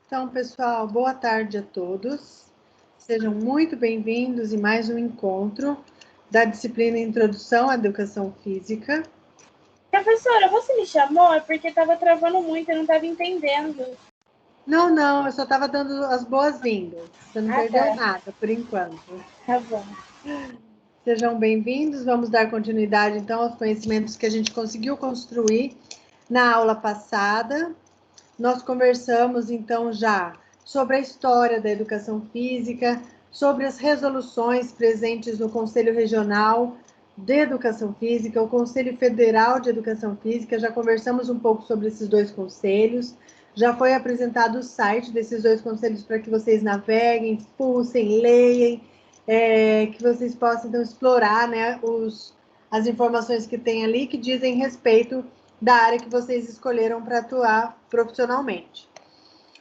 Então, pessoal, boa tarde a todos. Sejam muito bem-vindos em mais um encontro da disciplina Introdução à Educação Física. Professora, você me chamou? É porque estava travando muito, eu não estava entendendo. Não, eu só estava dando as boas-vindas. Você não perdeu nada, por enquanto. Tá bom. Sejam bem-vindos. Vamos dar continuidade, então, aos conhecimentos que a gente conseguiu construir na aula passada. Nós conversamos, então, já sobre a história da educação física, sobre as resoluções presentes no Conselho Regional de Educação Física, o Conselho Federal de Educação Física. Já conversamos um pouco sobre esses dois conselhos. Já foi apresentado o site desses dois conselhos para que vocês naveguem, pulsem, leiam, que vocês possam, então, explorar, né, as informações que tem ali, que dizem respeito da área que vocês escolheram para atuar profissionalmente.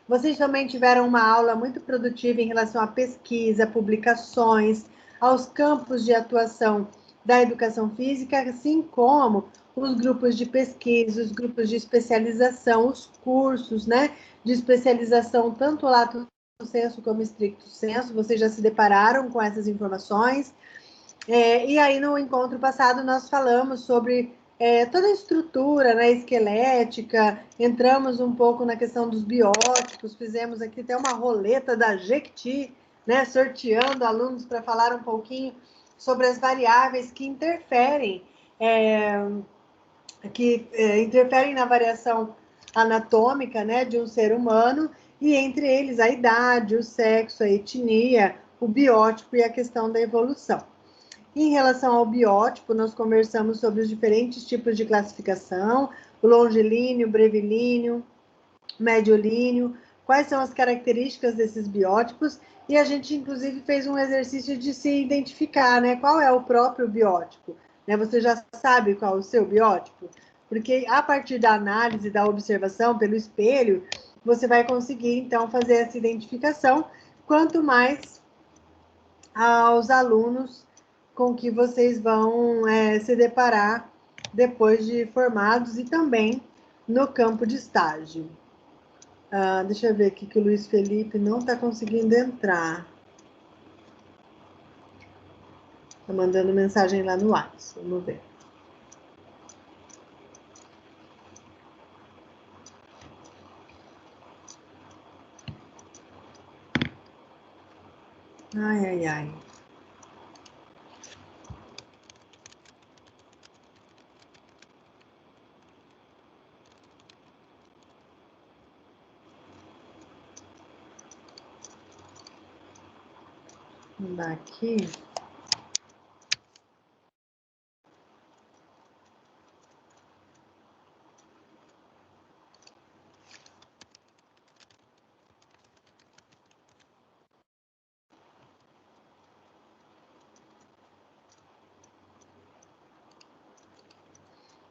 Vocês também tiveram uma aula muito produtiva em relação à pesquisa, publicações, aos campos de atuação da educação física, assim como os grupos de pesquisa, os grupos de especialização, os cursos, né, de especialização, tanto lato sensu como estricto sensu. Vocês já se depararam com essas informações. E aí, no encontro passado, nós falamos sobre toda a estrutura, né, esquelética, entramos um pouco na questão dos biótipos, fizemos aqui até uma roleta da Jequiti, né, sorteando alunos para falar um pouquinho sobre as variáveis que interferem, interferem na variação anatômica, né, de um ser humano, e entre eles a idade, o sexo, a etnia, o biótipo e a questão da evolução. Em relação ao biótipo, nós conversamos sobre os diferentes tipos de classificação, o longilíneo, brevilíneo, mediolíneo, quais são as características desses biótipos, e a gente, inclusive, fez um exercício de se identificar, né? Qual é o próprio biótipo? Né? Você já sabe qual é o seu biótipo? Porque a partir da análise, da observação pelo espelho, você vai conseguir, então, fazer essa identificação, quanto mais aos alunos com que vocês vão se deparar depois de formados e também no campo de estágio. Deixa eu ver aqui que o Luiz Felipe não está conseguindo entrar. Está mandando mensagem lá no WhatsApp. Vamos ver. Ai. Vamos dar aqui.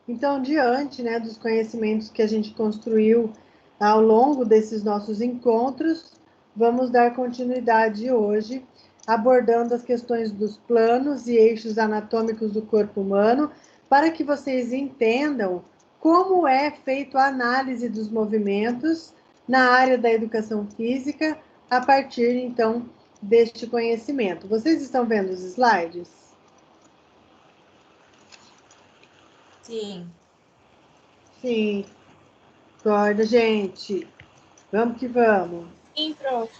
Então, diante, né, dos conhecimentos que a gente construiu ao longo desses nossos encontros, vamos dar continuidade hoje, abordando as questões dos planos e eixos anatômicos do corpo humano, para que vocês entendam como é feita a análise dos movimentos na área da educação física, a partir, então, deste conhecimento. Vocês estão vendo os slides? Sim. Sim. Acorda, gente. Vamos que vamos. Sim, prof.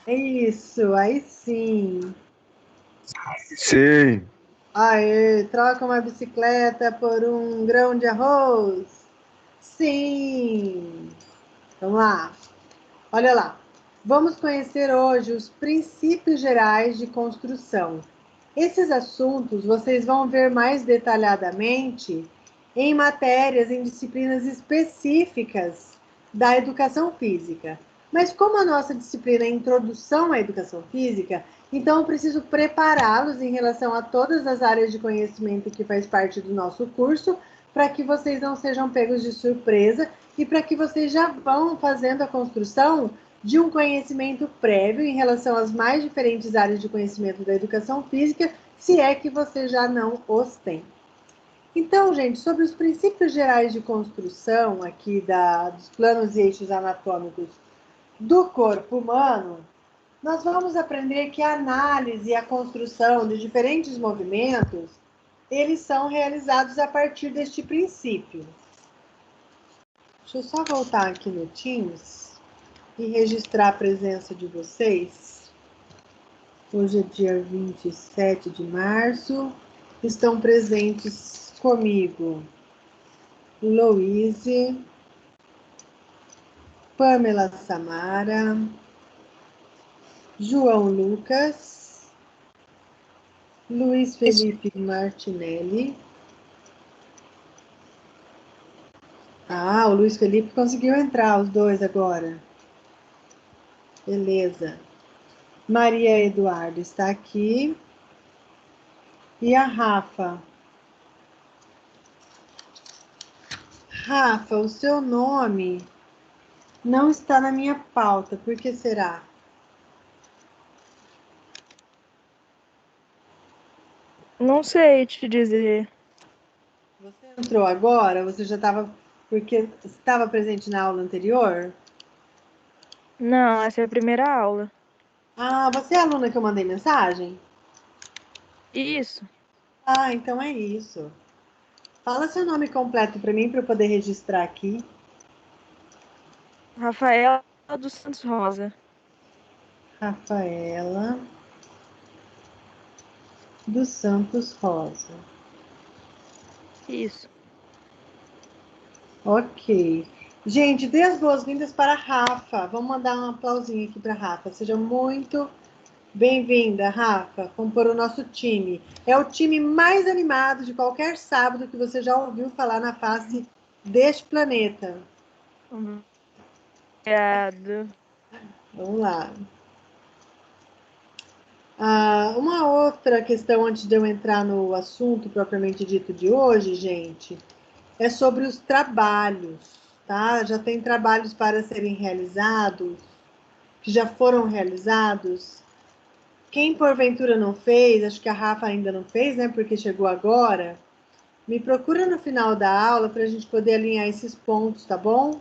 Isso, aí sim. Sim. Aê, troca uma bicicleta por um grão de arroz. Sim. Vamos lá. Olha lá. Vamos conhecer hoje os princípios gerais de construção. Esses assuntos vocês vão ver mais detalhadamente em matérias, em disciplinas específicas da educação física. Mas como a nossa disciplina é Introdução à Educação Física, então eu preciso prepará-los em relação a todas as áreas de conhecimento que faz parte do nosso curso, para que vocês não sejam pegos de surpresa e para que vocês já vão fazendo a construção de um conhecimento prévio em relação às mais diferentes áreas de conhecimento da educação física, se é que você já não os tem. Então, gente, sobre os princípios gerais de construção aqui dos planos e eixos anatômicos do corpo humano, nós vamos aprender que a análise e a construção de diferentes movimentos, eles são realizados a partir deste princípio. Deixa eu só voltar aqui no Teams e registrar a presença de vocês. Hoje é dia 27 de março. Estão presentes comigo Louise, Pamela Samara, João Lucas, Luiz Felipe Martinelli. Ah, o Luiz Felipe conseguiu entrar, os dois agora. Beleza. Maria Eduardo está aqui. E a Rafa? Rafa, o seu nome não está na minha pauta. Por que será? Não sei te dizer. Você entrou agora? Você já estava... Porque estava presente na aula anterior? Não, essa é a primeira aula. Ah, você é a aluna que eu mandei mensagem? Isso. Ah, então é isso. Fala seu nome completo para mim, para eu poder registrar aqui. Rafaela dos Santos Rosa. Rafaela dos Santos Rosa. Isso. Ok. Gente, dê as boas-vindas para a Rafa. Vamos mandar um aplausinho aqui para a Rafa. Seja muito bem-vinda, Rafa. Vamos pôr o nosso time. É o time mais animado de qualquer sábado que você já ouviu falar na face deste planeta. Obrigado. Vamos lá. Uma outra questão antes de eu entrar no assunto propriamente dito de hoje, gente, é sobre os trabalhos, tá? Já tem trabalhos para serem realizados, que já foram realizados. Quem porventura não fez, acho que a Rafa ainda não fez, né? Porque chegou agora. Me procura no final da aula para a gente poder alinhar esses pontos, tá bom?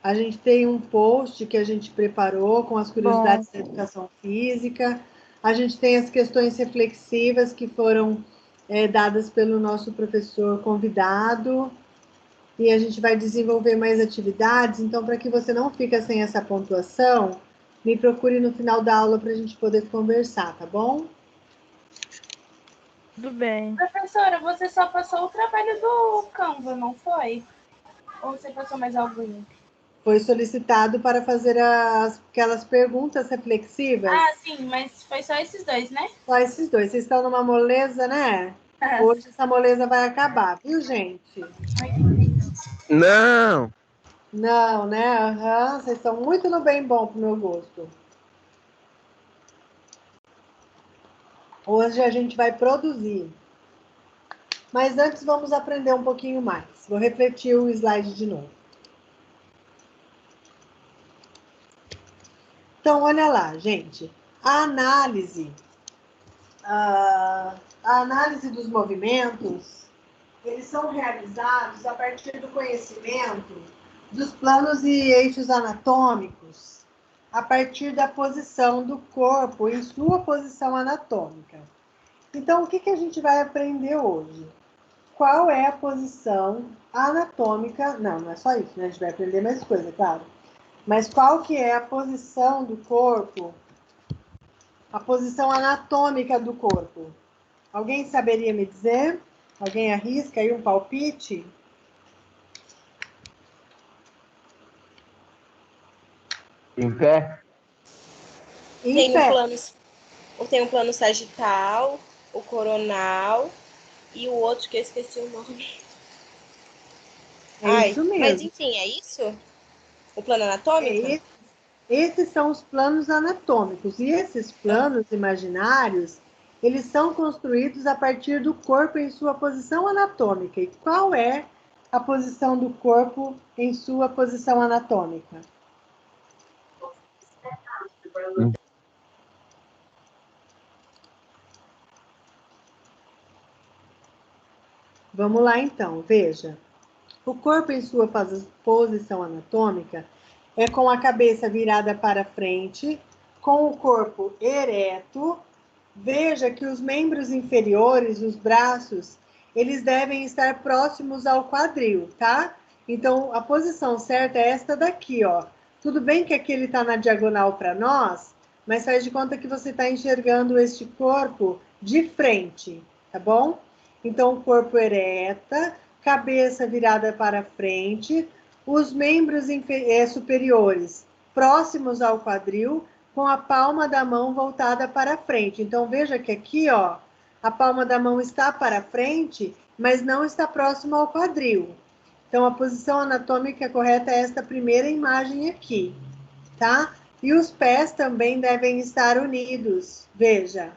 A gente tem um post que a gente preparou com as curiosidades da educação física. A gente tem as questões reflexivas que foram dadas pelo nosso professor convidado. E a gente vai desenvolver mais atividades. Então, para que você não fique sem essa pontuação, me procure no final da aula para a gente poder conversar, tá bom? Tudo bem. Professora, você só passou o trabalho do Canva, não foi? Ou você passou mais algum? Foi solicitado para fazer aquelas perguntas reflexivas. Ah, sim, mas foi só esses dois, né? Só esses dois. Vocês estão numa moleza, né? Hoje essa moleza vai acabar, viu, gente? Não! Não, né? Aham, vocês estão muito no bem bom pro meu gosto. Hoje a gente vai produzir. Mas antes vamos aprender um pouquinho mais. Vou refletir o slide de novo. Então, olha lá, gente. A análise dos movimentos, eles são realizados a partir do conhecimento dos planos e eixos anatômicos, a partir da posição do corpo em sua posição anatômica. Então, o que a gente vai aprender hoje? Qual é a posição anatômica? Não, não é só isso, né? A gente vai aprender mais coisa, claro. Mas qual que é a posição do corpo? A posição anatômica do corpo. Alguém saberia me dizer? Alguém arrisca aí um palpite? Em pé? Em pé. Tem um plano sagital, o coronal e o outro que eu esqueci o nome. Isso mesmo. Mas enfim, é isso? O plano anatômico? Esses são os planos anatômicos. E esses planos imaginários, eles são construídos a partir do corpo em sua posição anatômica. E qual é a posição do corpo em sua posição anatômica? Vamos lá então, veja. O corpo em sua posição anatômica, é com a cabeça virada para frente, com o corpo ereto. Veja que os membros inferiores, os braços, eles devem estar próximos ao quadril, tá? Então, a posição certa é esta daqui, ó. Tudo bem que aqui ele está na diagonal para nós, mas faz de conta que você está enxergando este corpo de frente, tá bom? Então, corpo ereta, cabeça virada para frente, os membros superiores próximos ao quadril, com a palma da mão voltada para frente. Então, veja que aqui, ó, a palma da mão está para frente, mas não está próximo ao quadril. Então, a posição anatômica correta é esta primeira imagem aqui, tá? E os pés também devem estar unidos, veja.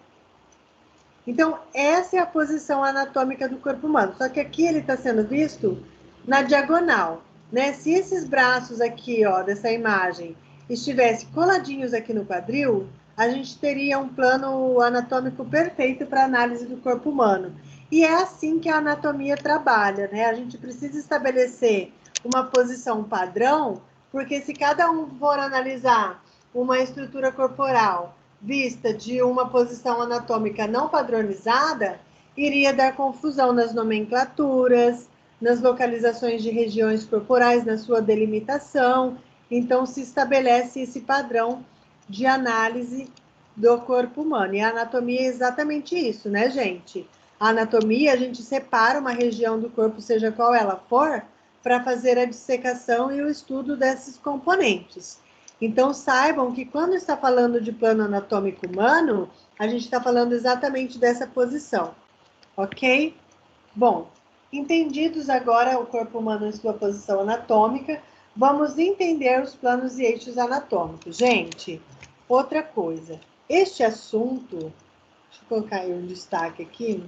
Então, essa é a posição anatômica do corpo humano. Só que aqui ele está sendo visto na diagonal, né? Se esses braços aqui, ó, dessa imagem, estivessem coladinhos aqui no quadril, a gente teria um plano anatômico perfeito para análise do corpo humano. E é assim que a anatomia trabalha, né? A gente precisa estabelecer uma posição padrão, porque se cada um for analisar uma estrutura corporal vista de uma posição anatômica não padronizada, iria dar confusão nas nomenclaturas, nas localizações de regiões corporais, na sua delimitação. Então, se estabelece esse padrão de análise do corpo humano. E a anatomia é exatamente isso, né, gente? A anatomia, a gente separa uma região do corpo, seja qual ela for, para fazer a dissecação e o estudo desses componentes. Então, saibam que quando está falando de plano anatômico humano, a gente está falando exatamente dessa posição, ok? Bom, entendidos agora o corpo humano em sua posição anatômica, vamos entender os planos e eixos anatômicos. Gente, outra coisa, este assunto, deixa eu colocar aí um destaque aqui,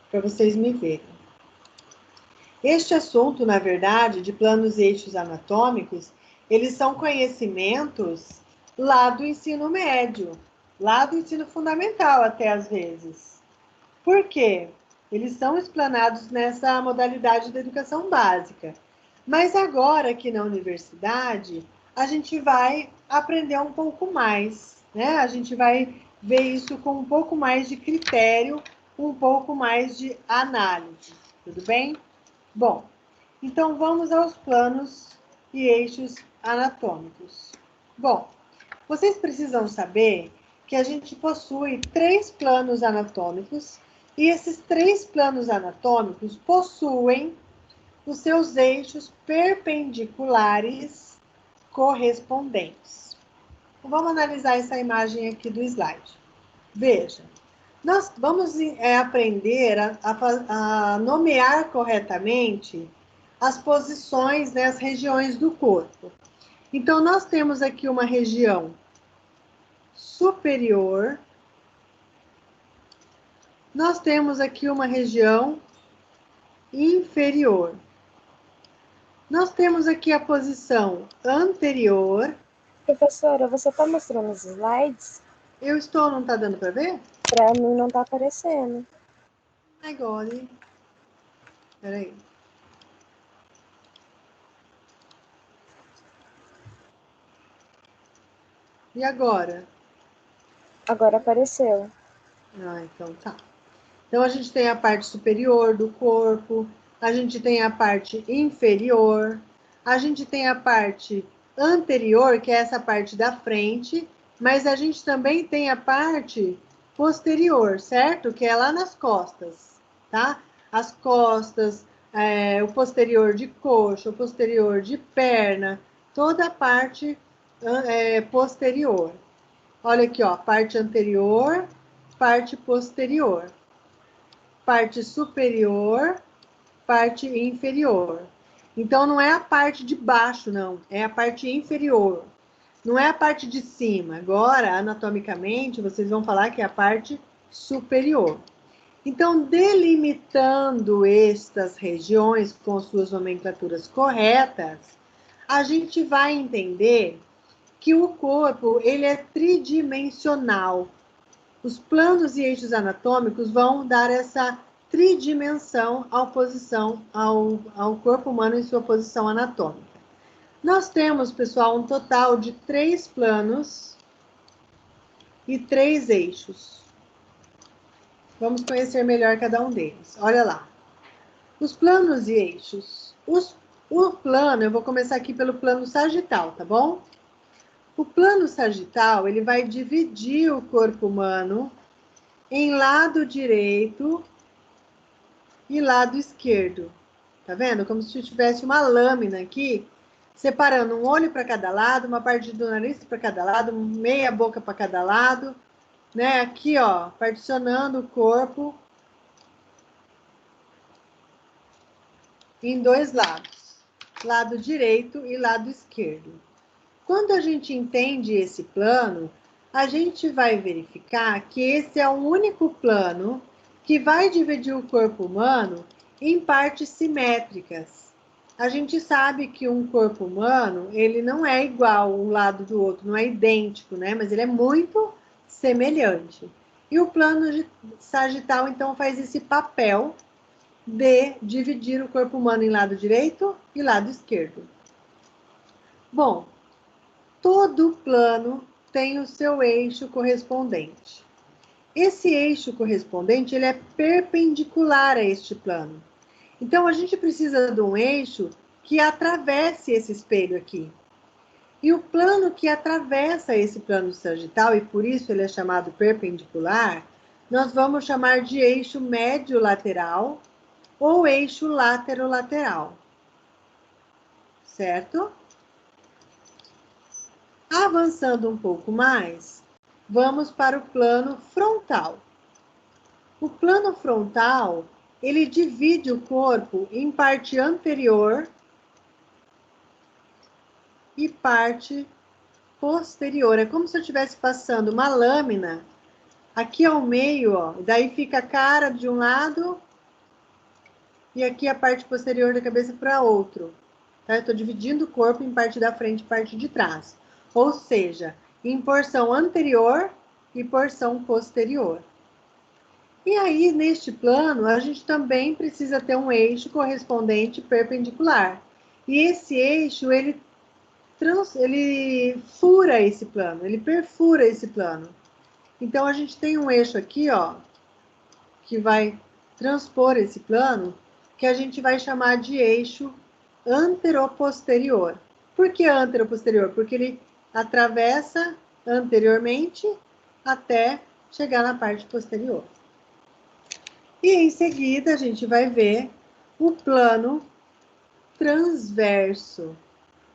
para vocês me verem. Este assunto, na verdade, de planos e eixos anatômicos, eles são conhecimentos lá do ensino médio, lá do ensino fundamental até às vezes. Por quê? Eles são explanados nessa modalidade da educação básica. Mas agora, aqui na universidade, a gente vai aprender um pouco mais, né? A gente vai ver isso com um pouco mais de critério, um pouco mais de análise. Tudo bem? Bom, então vamos aos planos e eixos anatômicos. Bom, vocês precisam saber que a gente possui 3 planos anatômicos e esses 3 planos anatômicos possuem os seus eixos perpendiculares correspondentes. Vamos analisar essa imagem aqui do slide. Veja, nós vamos aprender a nomear corretamente as posições, né, as regiões do corpo. Então, nós temos aqui uma região superior. Nós temos aqui uma região inferior. Nós temos aqui a posição anterior. Professora, você está mostrando os slides? Eu estou, não está dando para ver? Para mim não está aparecendo. Agora. Espera aí. E agora? Agora apareceu. Ah, então tá. Então, a gente tem a parte superior do corpo, a gente tem a parte inferior, a gente tem a parte anterior, que é essa parte da frente, mas a gente também tem a parte posterior, certo? Que é lá nas costas, tá? As costas, o posterior de coxa, o posterior de perna, toda a parte posterior. Olha aqui, ó, parte anterior, parte posterior, parte superior, parte inferior. Então, não é a parte de baixo, não, é a parte inferior. Não é a parte de cima. Agora, anatomicamente, vocês vão falar que é a parte superior. Então, delimitando estas regiões com suas nomenclaturas corretas, a gente vai entender que o corpo ele é tridimensional. Os planos e eixos anatômicos vão dar essa tridimensão ao corpo humano em sua posição anatômica. Nós temos, pessoal, um total de 3 planos e 3 eixos. Vamos conhecer melhor cada um deles. Olha lá. Os planos e eixos. O plano, eu vou começar aqui pelo plano sagital, tá bom? O plano sagital, ele vai dividir o corpo humano em lado direito e lado esquerdo. Tá vendo? Como se tivesse uma lâmina aqui, separando um olho para cada lado, uma parte do nariz para cada lado, meia boca para cada lado, né? Aqui, ó, particionando o corpo em 2 lados, lado direito e lado esquerdo. Quando a gente entende esse plano, a gente vai verificar que esse é o único plano que vai dividir o corpo humano em partes simétricas. A gente sabe que um corpo humano, ele não é igual um lado do outro, não é idêntico, né? Mas ele é muito semelhante. E o plano sagital, então, faz esse papel de dividir o corpo humano em lado direito e lado esquerdo. Bom, todo plano tem o seu eixo correspondente. Esse eixo correspondente, ele é perpendicular a este plano. Então, a gente precisa de um eixo que atravesse esse espelho aqui. E o plano que atravessa esse plano sagital, e por isso ele é chamado perpendicular, nós vamos chamar de eixo médio-lateral ou eixo látero-lateral. Certo? Avançando um pouco mais, vamos para o plano frontal. O plano frontal, ele divide o corpo em parte anterior e parte posterior. É como se eu estivesse passando uma lâmina aqui ao meio, ó. Daí fica a cara de um lado e aqui a parte posterior da cabeça para outro. Tá? Eu estou dividindo o corpo em parte da frente e parte de trás. Ou seja, em porção anterior e porção posterior. E aí, neste plano, a gente também precisa ter um eixo correspondente perpendicular. E esse eixo, ele fura esse plano, ele perfura esse plano. Então, a gente tem um eixo aqui, ó, que vai transpor esse plano, que a gente vai chamar de eixo anteroposterior. Por que anteroposterior? Porque ele atravessa anteriormente até chegar na parte posterior. E em seguida a gente vai ver o plano transverso.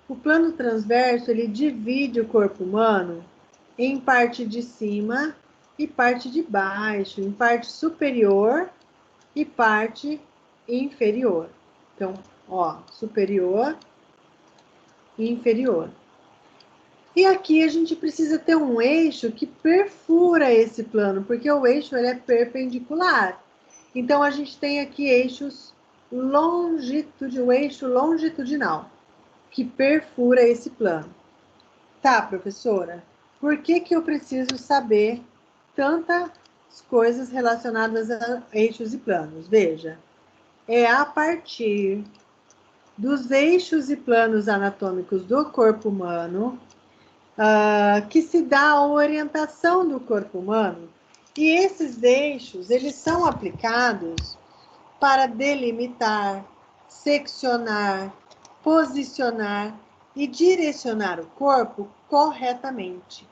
O plano transverso, ele divide o corpo humano em parte de cima e parte de baixo, em parte superior e parte inferior. Então, ó, superior e inferior. E aqui a gente precisa ter um eixo que perfura esse plano, porque o eixo ele é perpendicular. Então, a gente tem aqui eixos o eixo longitudinal, que perfura esse plano. Tá, professora? Por que eu preciso saber tantas coisas relacionadas a eixos e planos? Veja, é a partir dos eixos e planos anatômicos do corpo humano que se dá a orientação do corpo humano. E esses eixos, eles são aplicados para delimitar, seccionar, posicionar e direcionar o corpo corretamente.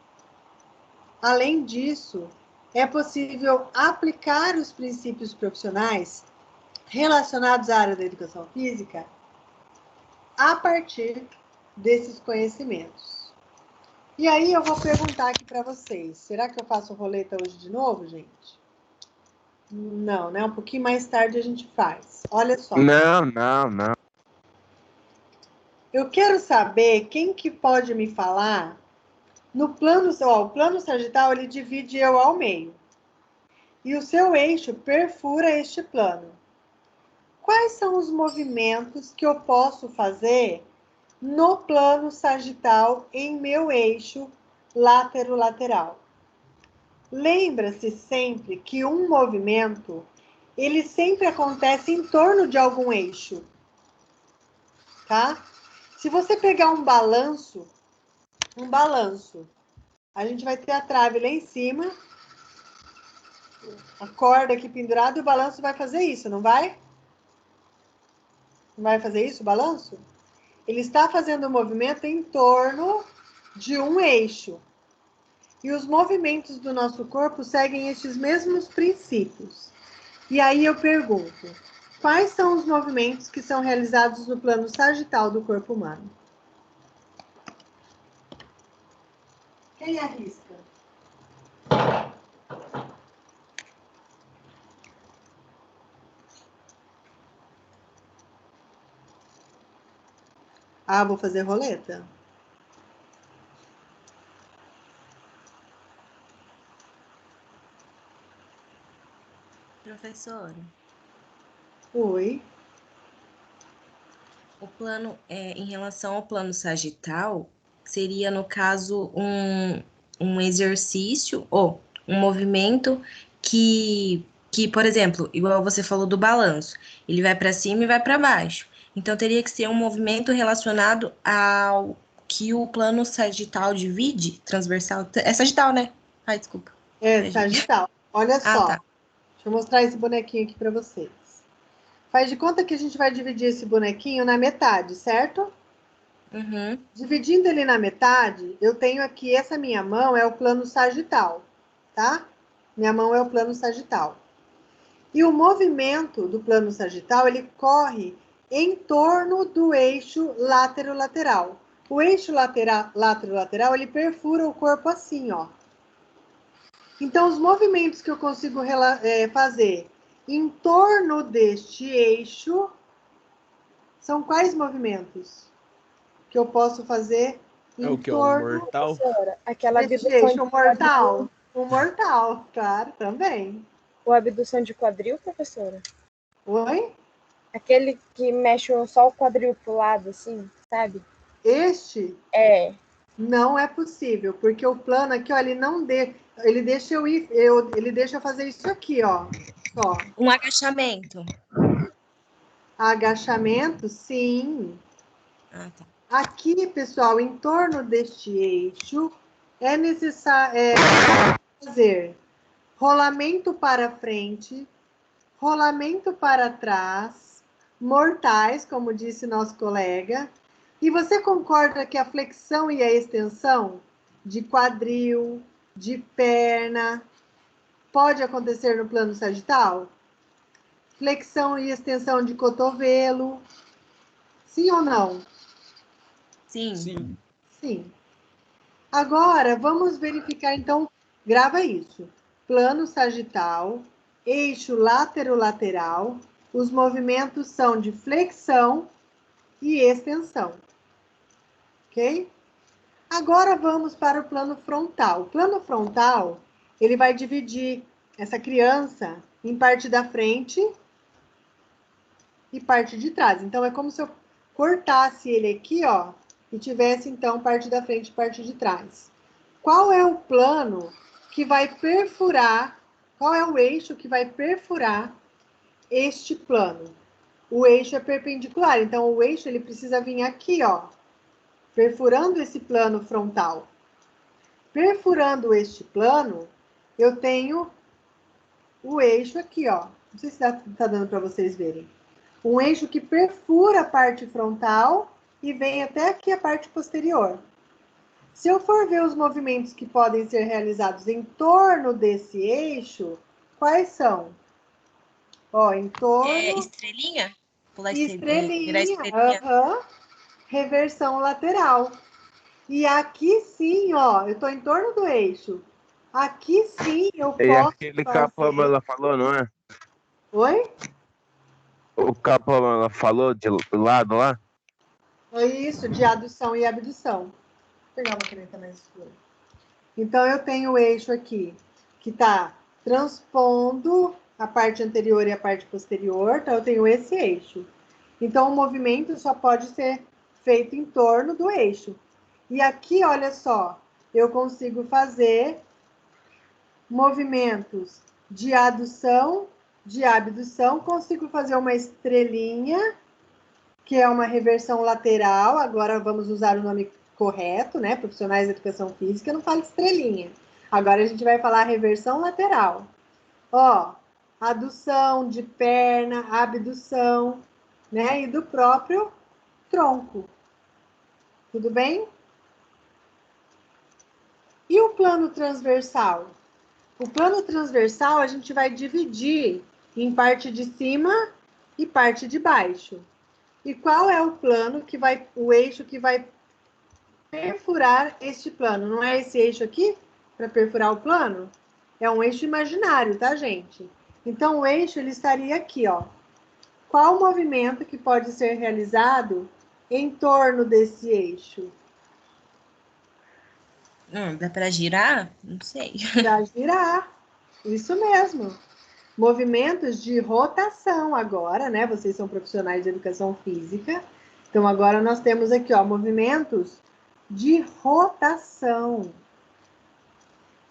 Além disso, é possível aplicar os princípios profissionais relacionados à área da educação física a partir desses conhecimentos. E aí eu vou perguntar aqui para vocês, será que eu faço roleta hoje de novo, gente? Não, né? Um pouquinho mais tarde a gente faz. Olha só. Não. Eu quero saber quem que pode me falar no plano, ó, o plano sagital, ele divide eu ao meio. E o seu eixo perfura este plano. Quais são os movimentos que eu posso fazer no plano sagital em meu eixo látero-lateral? Lembra-se sempre que um movimento, ele sempre acontece em torno de algum eixo, tá? Se você pegar um balanço, a gente vai ter a trave lá em cima, a corda aqui pendurada, e o balanço vai fazer isso, não vai? Não vai fazer isso, o balanço? Ele está fazendo um movimento em torno de um eixo. E os movimentos do nosso corpo seguem estes mesmos princípios. E aí eu pergunto, quais são os movimentos que são realizados no plano sagital do corpo humano? Quem arrisca? Ah, vou fazer roleta. Professora, Oi. o plano, em relação ao plano sagital, seria, no caso, um exercício ou um movimento que, por exemplo, igual você falou do balanço, ele vai para cima e vai para baixo. Então, teria que ser um movimento relacionado ao que o plano sagital divide, transversal. É sagital, né? Ai, desculpa. É, sagital. Olha só. Tá. Deixa eu mostrar esse bonequinho aqui para vocês. Faz de conta que a gente vai dividir esse bonequinho na metade, certo? Uhum. Dividindo ele na metade, eu tenho aqui, essa minha mão é o plano sagital, tá? Minha mão é o plano sagital. E o movimento do plano sagital, ele corre em torno do eixo látero-lateral. O eixo látero-lateral, ele perfura o corpo assim, ó. Então, os movimentos que eu consigo fazer em torno deste eixo são quais movimentos que eu posso fazer É em o que? Um torno mortal? Professora, aquela deste abdução eixo? de Um mortal? quadril. Um mortal, claro, também. O abdução de quadril, professora? Oi? Aquele que mexe só o quadril pro lado, assim, sabe? Este É. não é possível, porque o plano aqui, ó, ele não ele deixa ele deixa eu fazer isso aqui, ó. Só. Um agachamento. Agachamento, sim. Ah, tá. Aqui, pessoal, em torno deste eixo, é necessário fazer rolamento para frente, rolamento para trás, mortais, como disse nosso colega. E você concorda que a flexão e a extensão de quadril, de perna, pode acontecer no plano sagital? Flexão e extensão de cotovelo, sim ou não? Sim. Sim. Sim. Agora, vamos verificar, então, grava isso. Plano sagital, eixo látero-lateral, os movimentos são de flexão e extensão. Ok? Agora vamos para o plano frontal. O plano frontal, ele vai dividir essa criança em parte da frente e parte de trás. Então, é como se eu cortasse ele aqui, ó, e tivesse, então, parte da frente e parte de trás. Qual é o plano que vai perfurar, qual é o eixo que vai perfurar este plano? O eixo é perpendicular, então o eixo ele precisa vir aqui, ó, perfurando esse plano frontal. Perfurando este plano, eu tenho o eixo aqui, ó. Não sei se tá dando para vocês verem. Um eixo que perfura a parte frontal e vem até aqui a parte posterior. Se eu for ver os movimentos que podem ser realizados em torno desse eixo, quais são? Ó, em torno... Estrelinha? Pular Estrelinha. virar estrelinha. Reversão lateral. E aqui sim, ó, eu tô em torno do eixo. Aqui sim eu E posso aquele fazer... capão ela falou, não é? Oi? O capão ela falou de lado lá? É isso, de adução e abdução. Vou pegar uma caneta mais escura. Então, eu tenho o eixo aqui, que está transpondo a parte anterior e a parte posterior. Então, eu tenho esse eixo. Então, o movimento só pode ser feito em torno do eixo. E aqui, olha só, eu consigo fazer movimentos de adução, de abdução. Consigo fazer uma estrelinha que é uma reversão lateral. Agora vamos usar o nome correto, né? Profissionais de educação física, não fala estrelinha. Agora a gente vai falar reversão lateral. Ó, adução de perna, abdução, né? E do próprio tronco. Tudo bem? E o plano transversal? O plano transversal a gente vai dividir em parte de cima e parte de baixo. E qual é o plano que vai, o eixo que vai perfurar este plano? Não é esse eixo aqui para perfurar o plano? É um eixo imaginário, tá, gente? Então o eixo ele estaria aqui, ó. Qual o movimento que pode ser realizado em torno desse eixo? Dá para girar? Não sei. Para girar. Isso mesmo. Movimentos de rotação agora, né? Vocês são profissionais de educação física. Então, agora nós temos aqui, ó, movimentos de rotação.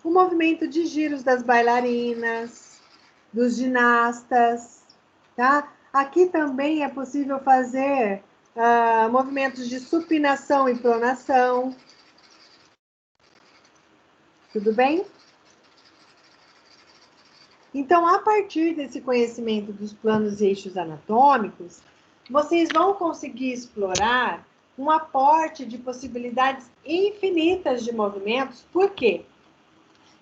O movimento de giros das bailarinas, dos ginastas, tá? Aqui também é possível fazer movimentos de supinação e pronação. Tudo bem? Então, a partir desse conhecimento dos planos e eixos anatômicos, vocês vão conseguir explorar um aporte de possibilidades infinitas de movimentos. Por quê?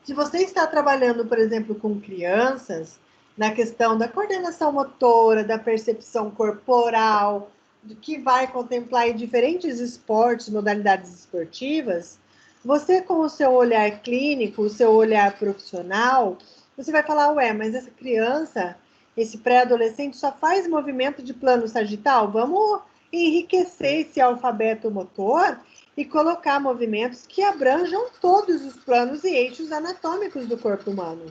Se você está trabalhando, por exemplo, com crianças, na questão da coordenação motora, da percepção corporal, do que vai contemplar em diferentes esportes, modalidades esportivas, você com o seu olhar clínico, o seu olhar profissional, você vai falar, ué, mas essa criança, esse pré-adolescente só faz movimento de plano sagital? Vamos enriquecer esse alfabeto motor e colocar movimentos que abranjam todos os planos e eixos anatômicos do corpo humano.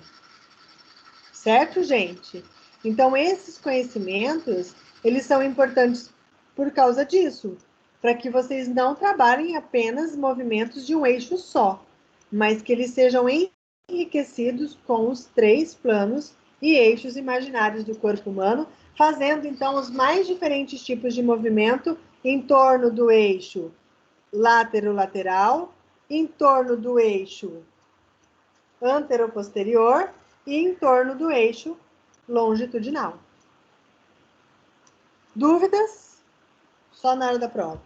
Certo, gente? Então, esses conhecimentos, eles são importantes por causa disso, para que vocês não trabalhem apenas movimentos de um eixo só, mas que eles sejam enriquecidos com os 3 planos e eixos imaginários do corpo humano, fazendo, então, os mais diferentes tipos de movimento em torno do eixo látero-lateral, em torno do eixo antero-posterior e em torno do eixo longitudinal. Dúvidas? Só na hora da prova.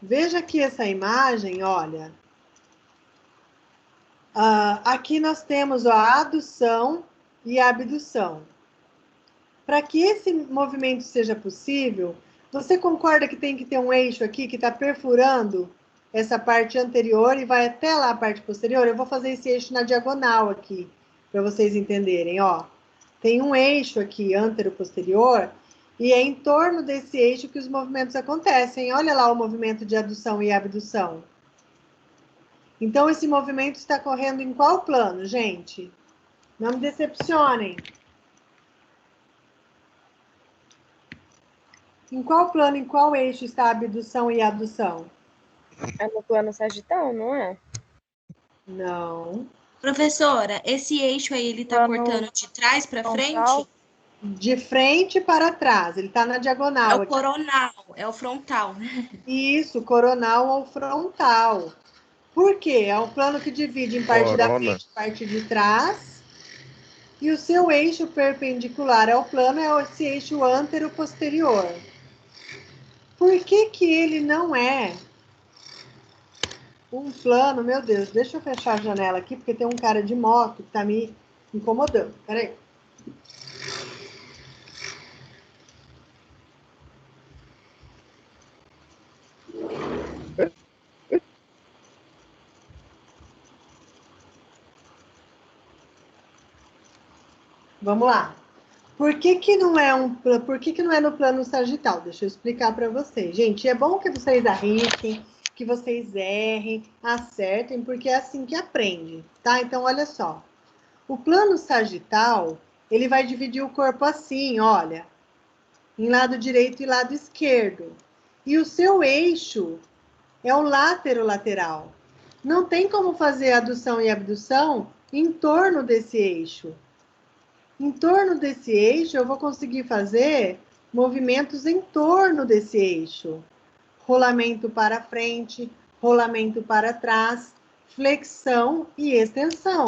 Veja aqui essa imagem, olha. Aqui nós temos a adução e a abdução. Para que esse movimento seja possível, você concorda que tem que ter um eixo aqui que está perfurando essa parte anterior e vai até lá a parte posterior? Eu vou fazer esse eixo na diagonal aqui, para vocês entenderem, ó. Tem um eixo aqui, antero-posterior, e é em torno desse eixo que os movimentos acontecem. Olha lá o movimento de adução e abdução. Então, esse movimento está correndo em qual plano, gente? Não me decepcionem. Em qual plano, em qual eixo está a abdução e a adução? É no plano sagital, não é? Não. Professora, esse eixo aí, ele tá cortando de trás para frente? De frente para trás, ele está na diagonal. É o coronal, é o frontal. Isso, coronal ou frontal. Por quê? É um plano que divide em parte da frente e parte de trás. E o seu eixo perpendicular ao plano é esse eixo antero-posterior. Por que que ele não é um plano? Meu Deus, deixa eu fechar a janela aqui, porque tem um cara de moto que está me incomodando. Peraí. Vamos lá. Por que que não é no plano sagital? Deixa eu explicar para vocês. Gente, é bom que vocês arrisquem, que vocês errem, acertem, porque é assim que aprende, tá? Então, olha só. O plano sagital, ele vai dividir o corpo assim, olha, em lado direito e lado esquerdo. E o seu eixo é o látero-lateral. Não tem como fazer adução e abdução em torno desse eixo. Em torno desse eixo, eu vou conseguir fazer movimentos em torno desse eixo. Rolamento para frente, rolamento para trás, flexão e extensão.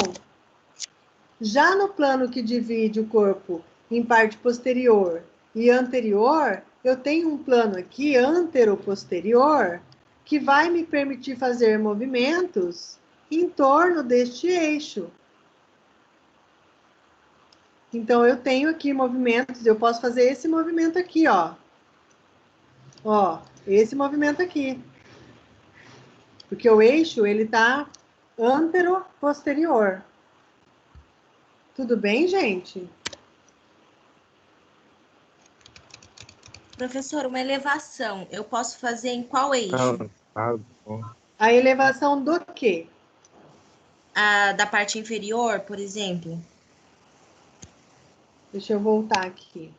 Já no plano que divide o corpo em parte posterior e anterior, eu tenho um plano aqui, antero-posterior, que vai me permitir fazer movimentos em torno deste eixo. Então, eu tenho aqui movimentos, eu posso fazer esse movimento aqui, ó. Ó, esse movimento aqui. Porque o eixo, ele tá antero-posterior. Tudo bem, gente? Professor, uma elevação, eu posso fazer em qual eixo? Tá bom. A elevação do quê? Da parte inferior, por exemplo? Deixa eu voltar aqui.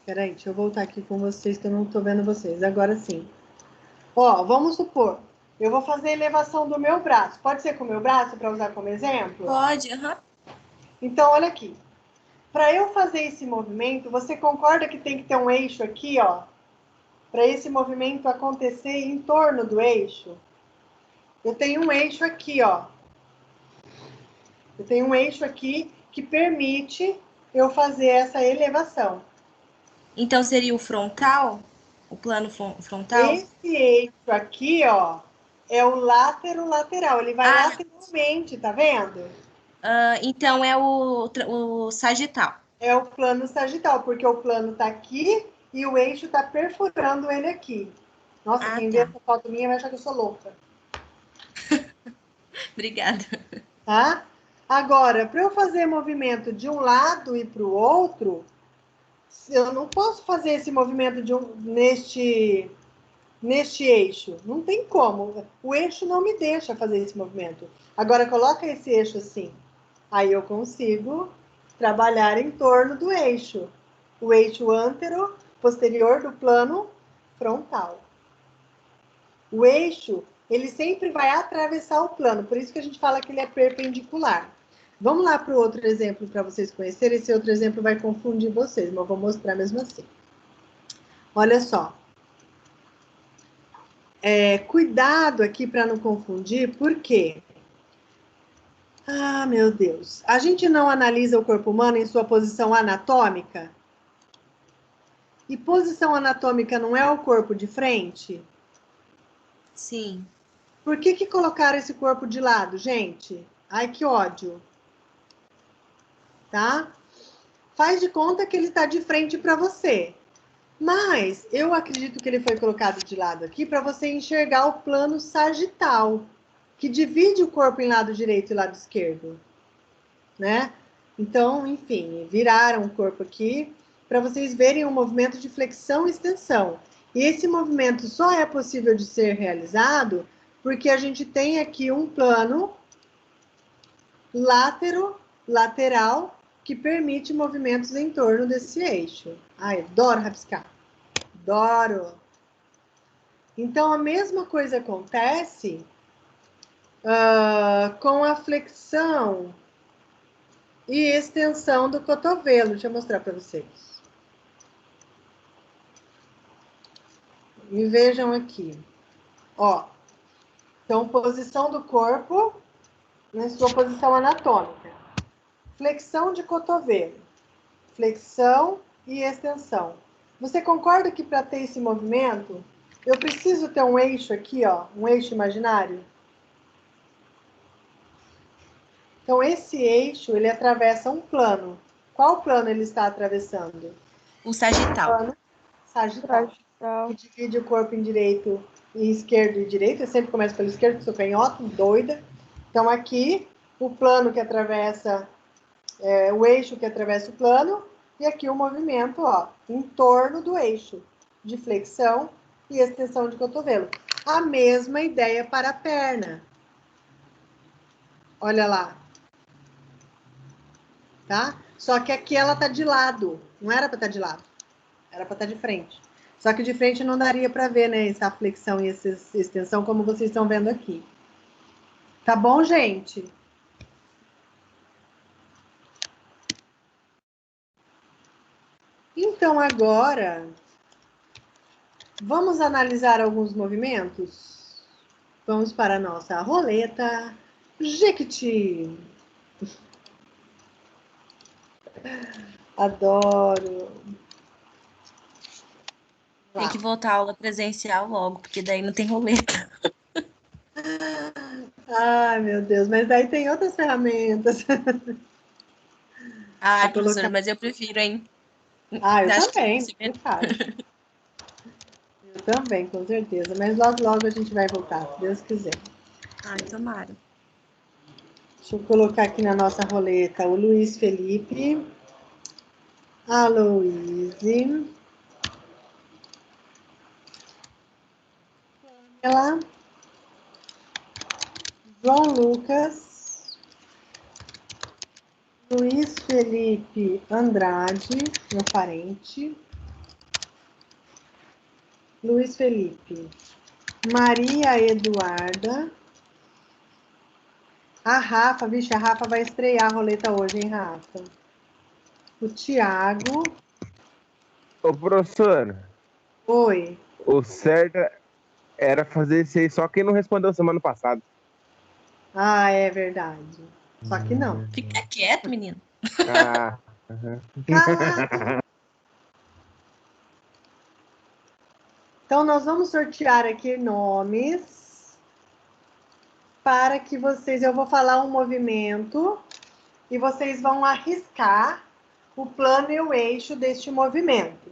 Peraí, deixa eu voltar aqui com vocês, que eu não tô vendo vocês. Agora sim. Ó, vamos supor, eu vou fazer a elevação do meu braço. Pode ser com o meu braço, para usar como exemplo? Pode, aham. Então, olha aqui. Para eu fazer esse movimento, você concorda que tem que ter um eixo aqui, ó? Para esse movimento acontecer em torno do eixo? Eu tenho um eixo aqui, ó. Eu tenho um eixo aqui que permite eu fazer essa elevação. Então, seria o frontal? O plano frontal? Esse eixo aqui, ó, é o látero-lateral. Ele vai lateralmente, tá vendo? Então, é o sagital. É o plano sagital, porque o plano tá aqui e o eixo tá perfurando ele aqui. Nossa, quem vê essa foto minha vai achar que eu sou louca. Obrigada. Tá? Agora, para eu fazer movimento de um lado e para o outro, eu não posso fazer esse movimento neste eixo. Não tem como. O eixo não me deixa fazer esse movimento. Agora, coloca esse eixo assim. Aí eu consigo trabalhar em torno do eixo. O eixo antero, posterior do plano frontal. O eixo, ele sempre vai atravessar o plano. Por isso que a gente fala que ele é perpendicular. Vamos lá para o outro exemplo para vocês conhecerem. Esse outro exemplo vai confundir vocês, mas eu vou mostrar mesmo assim. Olha só. Cuidado aqui para não confundir, por quê? Ah, meu Deus. A gente não analisa o corpo humano em sua posição anatômica? E posição anatômica não é o corpo de frente? Sim. Por que colocaram esse corpo de lado, gente? Ai, que ódio. Tá? Faz de conta que ele está de frente para você. Mas eu acredito que ele foi colocado de lado aqui para você enxergar o plano sagital, que divide o corpo em lado direito e lado esquerdo, né? Então, enfim, viraram o corpo aqui para vocês verem o movimento de flexão e extensão. E esse movimento só é possível de ser realizado porque a gente tem aqui um plano lateral que permite movimentos em torno desse eixo. Ai, adoro rabiscar. Adoro. Então, a mesma coisa acontece com a flexão e extensão do cotovelo. Deixa eu mostrar para vocês. Me vejam aqui. Ó. Então, posição do corpo na sua posição anatômica. Flexão de cotovelo. Flexão e extensão. Você concorda que para ter esse movimento, eu preciso ter um eixo aqui, ó, um eixo imaginário? Então, esse eixo, ele atravessa um plano. Qual plano ele está atravessando? O sagital. O plano sagital. Que divide o corpo em direito e esquerdo e direito. Eu sempre começo pelo esquerdo, porque sou canhota, doida. Então, aqui, o plano que atravessa, o eixo que atravessa o plano, e aqui o movimento, ó, em torno do eixo, de flexão e extensão de cotovelo. A mesma ideia para a perna. Olha lá. Tá? Só que aqui ela tá de lado. Não era para estar de lado. Era para estar de frente. Só que de frente não daria para ver, né, essa flexão e essa extensão como vocês estão vendo aqui. Tá bom, gente? Então, agora, vamos analisar alguns movimentos? Vamos para a nossa roleta Jequiti. Adoro. Tem que voltar à aula presencial logo, porque daí não tem roleta. Ai, meu Deus, mas daí tem outras ferramentas. Ai, Vou professora, colocar- mas eu prefiro, hein? Ah, eu Acho que também, você vê- você sabe. Eu também, com certeza. Mas logo, logo a gente vai voltar, se Deus quiser. Ai, tomara. Deixa eu colocar aqui na nossa roleta o Luiz Felipe, a Aloíse, ela, João Lucas, Luiz Felipe Andrade, meu parente, Luiz Felipe, Maria Eduarda, a Rafa, vixe, a Rafa vai estrear a roleta hoje, hein, Rafa? O Tiago, Ô, professor, oi. o certo era fazer isso aí só quem não respondeu semana passada. Ah, é verdade. Só que não. Fica quieto, menino. Ah, aham. Caraca! Então, nós vamos sortear aqui nomes para que vocês. Eu vou falar um movimento e vocês vão arriscar o plano e o eixo deste movimento.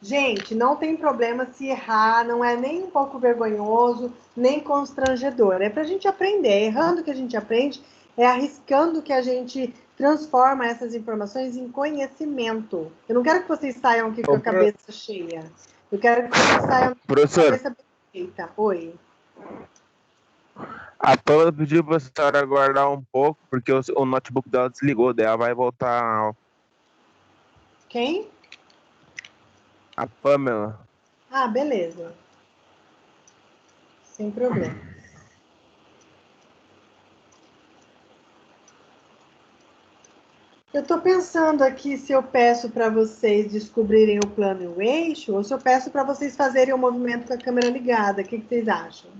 Gente, não tem problema se errar, não é nem um pouco vergonhoso, nem constrangedor. É para a gente aprender. É errando que a gente aprende, é arriscando que a gente transforma essas informações em conhecimento. Eu não quero que vocês saiam aqui com a cabeça cheia. Eu quero que vocês saiam com a Professor, cabeça bem feita. Oi. a Paula pediu pra senhora aguardar um pouco, porque o notebook dela desligou, daí ela vai voltar. Quem? A Pamela. Ah, beleza. Sem problema. Eu estou pensando aqui se eu peço para vocês descobrirem o plano e o eixo, ou se eu peço para vocês fazerem o movimento com a câmera ligada. O que vocês acham?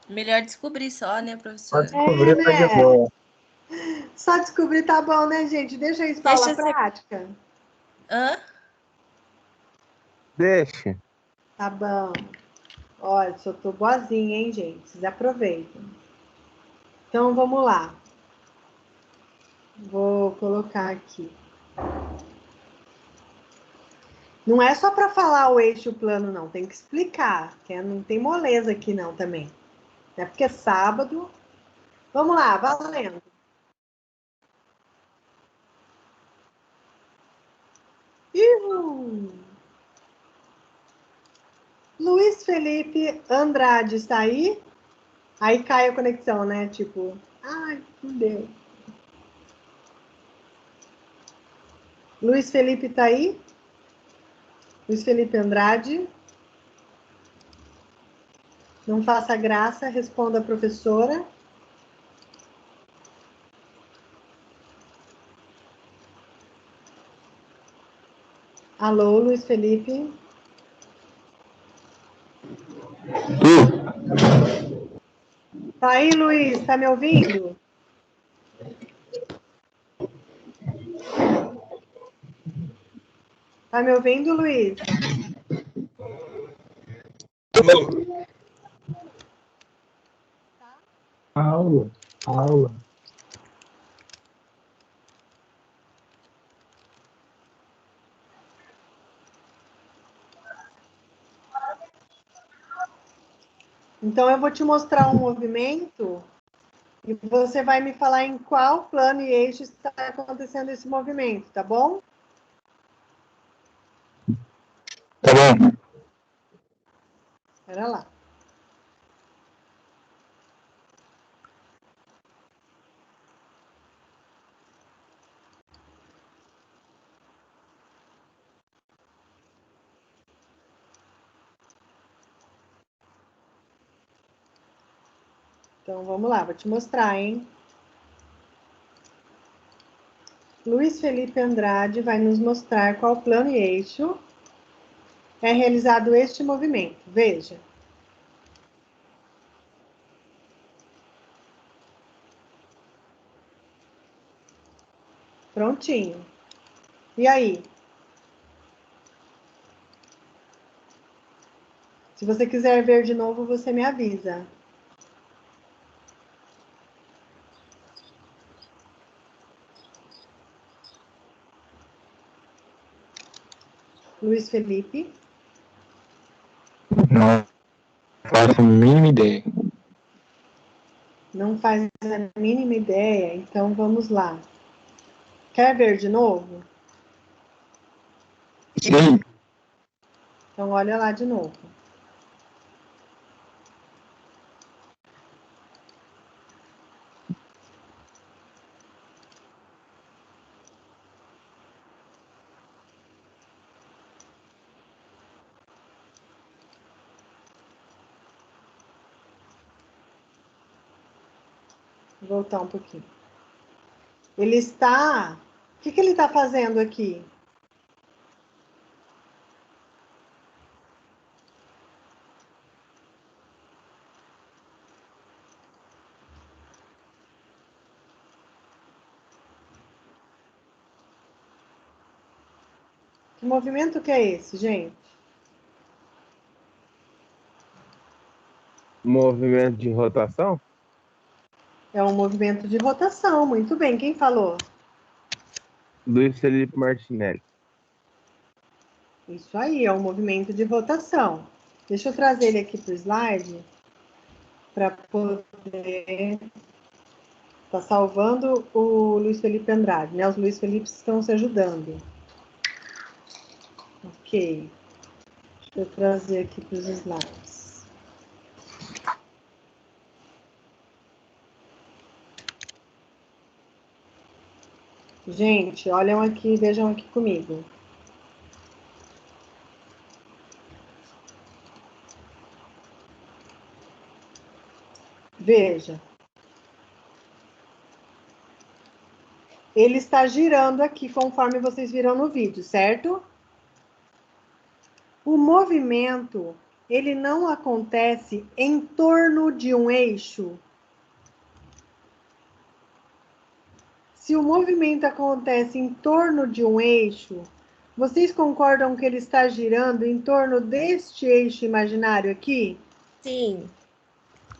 Melhor descobrir só, né, Só professora? descobrir tá de Né? boa. Só descobrir tá bom, né, gente? Deixa isso para aula Deixa você. prática. Hã? Deixa. Tá bom. Olha, só tô boazinha, hein, gente? Vocês aproveitem. Então, vamos lá. Vou colocar aqui. Não é só para falar o eixo e o plano, não. Tem que explicar. Não tem moleza aqui, não, também. É porque é sábado. Vamos lá, valendo. Ihu! Luiz Felipe Andrade está aí? Aí cai a conexão, né? Tipo, ai, não deu. Luiz Felipe está aí? Luiz Felipe Andrade? Não faça graça, responda a professora. Alô, Luiz Felipe? Tá aí, Luiz? Tá me ouvindo? Tá me ouvindo, Luiz? Aula, aula. Então, eu vou te mostrar um movimento e você vai me falar em qual plano e eixo está acontecendo esse movimento, tá bom? Tá bom. Espera lá. Então, vamos lá, vou te mostrar, hein? Luiz Felipe Andrade vai nos mostrar qual plano e eixo é realizado este movimento. Veja. Prontinho. E aí? Se você quiser ver de novo, você me avisa. Luiz Felipe. Não faço a mínima ideia. Não faz a mínima ideia, então vamos lá. Quer ver de novo? Sim, Então olha lá de novo. Vou voltar um pouquinho. Ele está... O que ele está fazendo aqui? Que movimento que é esse, gente? Movimento de rotação? É um movimento de rotação. Muito bem. Quem falou? Luiz Felipe Martinelli. Isso aí, é um movimento de rotação. Deixa eu trazer ele aqui para o slide para poder... Está salvando o Luiz Felipe Andrade, né? Os Luiz Felipes estão se ajudando. Ok. Deixa eu trazer aqui para os slides. Gente, olham aqui, vejam aqui comigo. Veja. Ele está girando aqui, conforme vocês viram no vídeo, certo? O movimento, ele não acontece em torno de um eixo. Se o movimento acontece em torno de um eixo, vocês concordam que ele está girando em torno deste eixo imaginário aqui? Sim.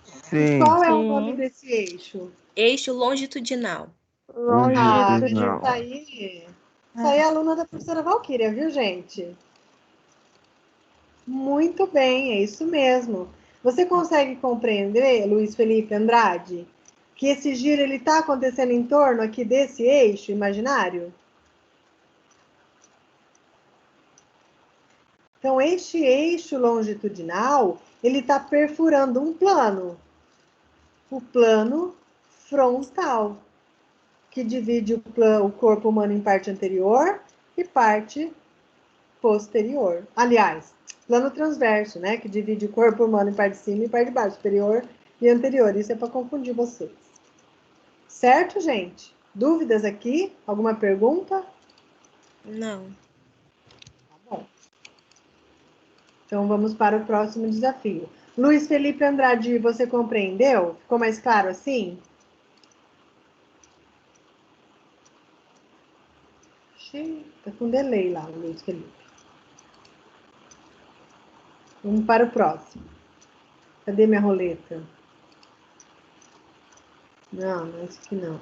E Sim, qual é o Sim. nome desse eixo? Eixo longitudinal. Ah, longitudinal. isso aí é aluna da professora Valquíria, viu, gente? Muito bem, é isso mesmo. Você consegue compreender, Luiz Felipe Andrade, que esse giro ele está acontecendo em torno aqui desse eixo imaginário? Então, este eixo longitudinal, ele está perfurando um plano, o plano frontal, que divide o corpo humano em parte anterior e parte posterior. Aliás, plano transverso, né? Que divide o corpo humano em parte de cima e parte de baixo, superior e anterior. Isso é para confundir vocês. Certo, gente? Dúvidas aqui? Alguma pergunta? Não. Tá bom. Então vamos para o próximo desafio. Luiz Felipe Andrade, você compreendeu? Ficou mais claro assim? Tá com delay lá, Luiz Felipe. Vamos para o próximo. Cadê minha roleta? Não, não é isso aqui não.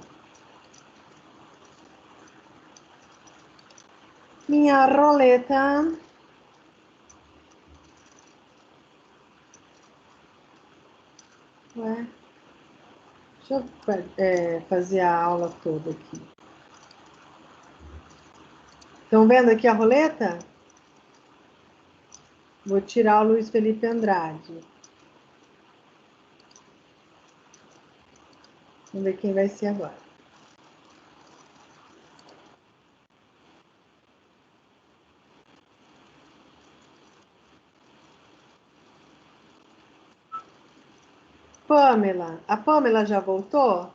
Minha roleta. Ué. Deixa eu fazer a aula toda aqui. Estão vendo aqui a roleta? Vou tirar o Luiz Felipe Andrade. Vamos ver quem vai ser agora. Pamela. A Pamela já voltou?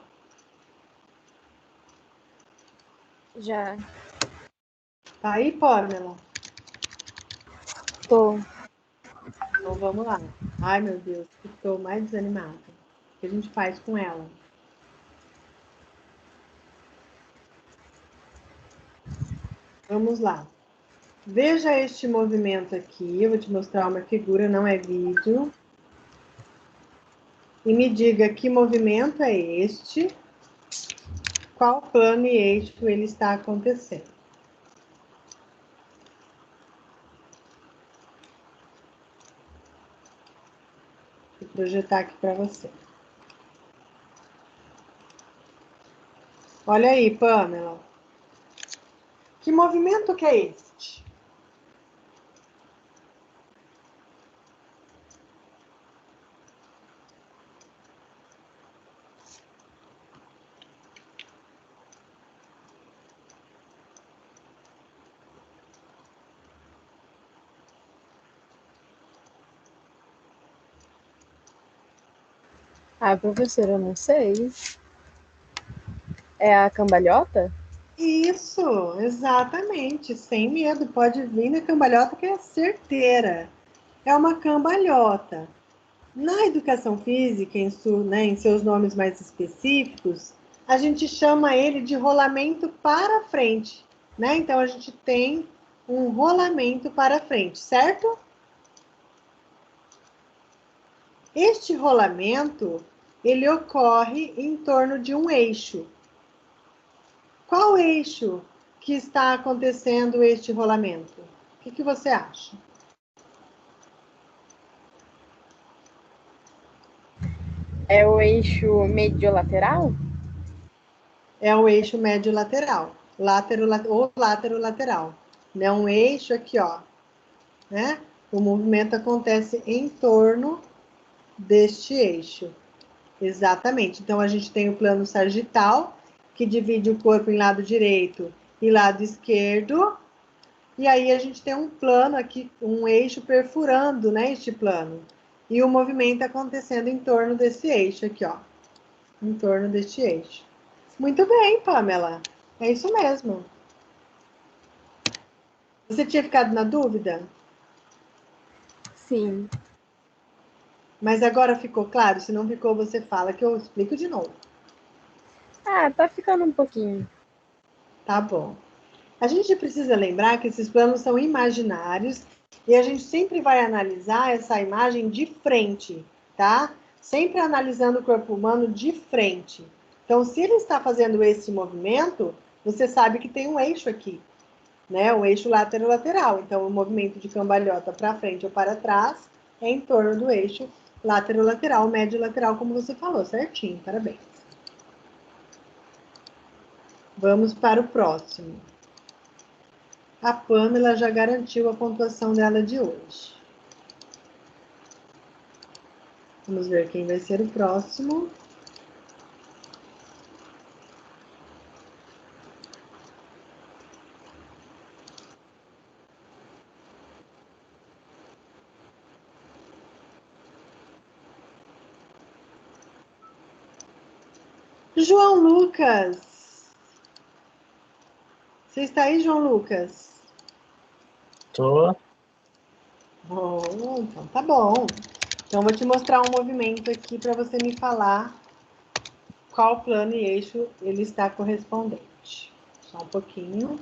Já Tá aí, Pamela? tô. Então vamos lá. Ai, meu Deus, estou mais desanimada. O que a gente faz com ela? Vamos lá. Veja este movimento aqui. Eu vou te mostrar uma figura, não é vídeo. E me diga que movimento é este, qual plano e eixo ele está acontecendo. Vou projetar aqui para você. Olha aí, Pamela. Que movimento que é este? Ah, professora, eu não sei. É a cambalhota? Isso, exatamente. Sem medo, pode vir na cambalhota que é certeira. É uma cambalhota. Na educação física, em seus nomes mais específicos, a gente chama ele de rolamento para frente, né? Então, a gente tem um rolamento para frente, certo? Este rolamento, ele ocorre em torno de um eixo. Qual eixo que está acontecendo este rolamento? O que você acha? É o eixo mediolateral? É o eixo médio-lateral, ou látero-lateral. Né? Um eixo aqui, ó, né? O movimento acontece em torno deste eixo. Exatamente. Então, a gente tem o plano sagital, que divide o corpo em lado direito e lado esquerdo. E aí a gente tem um plano aqui, um eixo perfurando, né, este plano. E o movimento acontecendo em torno desse eixo aqui, ó. Em torno deste eixo. Muito bem, Pamela. É isso mesmo. Você tinha ficado na dúvida? Sim. Mas agora ficou claro? Se não ficou, você fala que eu explico de novo. Ah, tá ficando um pouquinho. Tá bom. A gente precisa lembrar que esses planos são imaginários e a gente sempre vai analisar essa imagem de frente, tá? Sempre analisando o corpo humano de frente. Então, se ele está fazendo esse movimento, você sabe que tem um eixo aqui, né? Um eixo lateral. Então, o movimento de cambalhota para frente ou para trás é em torno do eixo lateral, médio-lateral, como você falou, certinho. Parabéns. Vamos para o próximo. A Pamela já garantiu a pontuação dela de hoje. Vamos ver quem vai ser o próximo. João Lucas. Você está aí, João Lucas? Tô. Oh, então tá bom. Então, vou te mostrar um movimento aqui para você me falar qual plano e eixo ele está correspondente. Só um pouquinho.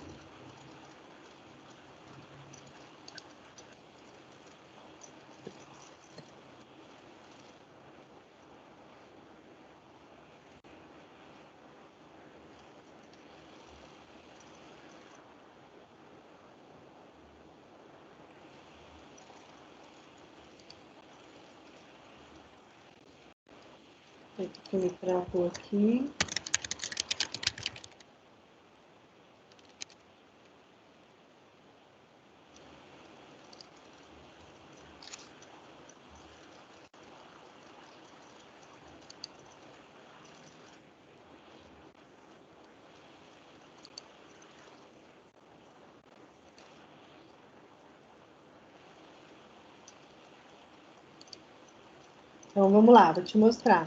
Que me travou aqui. Então, vamos lá, vou te mostrar.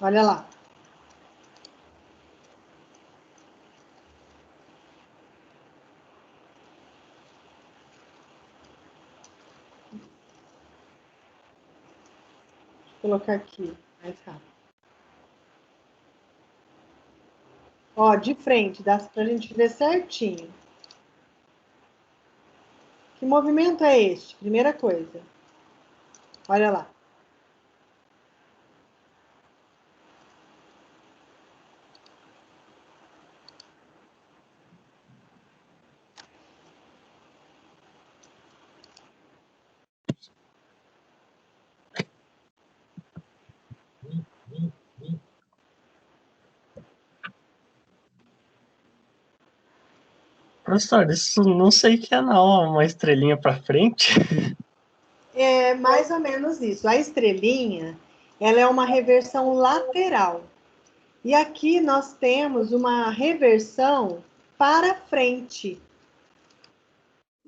Olha lá. Vou colocar aqui, mais rápido. Ó, de frente, dá pra gente ver certinho. Que movimento é este? Primeira coisa. Olha lá. Professor, isso não sei o que é não, uma estrelinha para frente. É mais ou menos isso. A estrelinha, ela é uma reversão lateral. E aqui nós temos uma reversão para frente.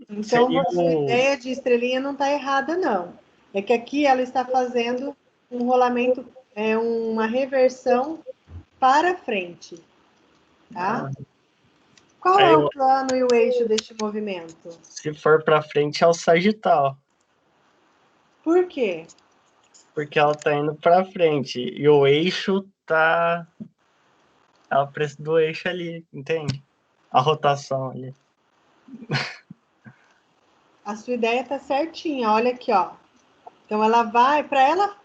Então, Seria a sua ideia de estrelinha não está errada, não. É que aqui ela está fazendo um rolamento, uma reversão para frente, tá? Qual é Aí, o plano e o eixo deste movimento? se for para frente, é o sagital, Por quê? porque ela tá indo para frente e o eixo tá é o preço do eixo ali, entende? A rotação ali. A sua ideia está certinha, olha aqui, ó. Então, ela vai, para ela,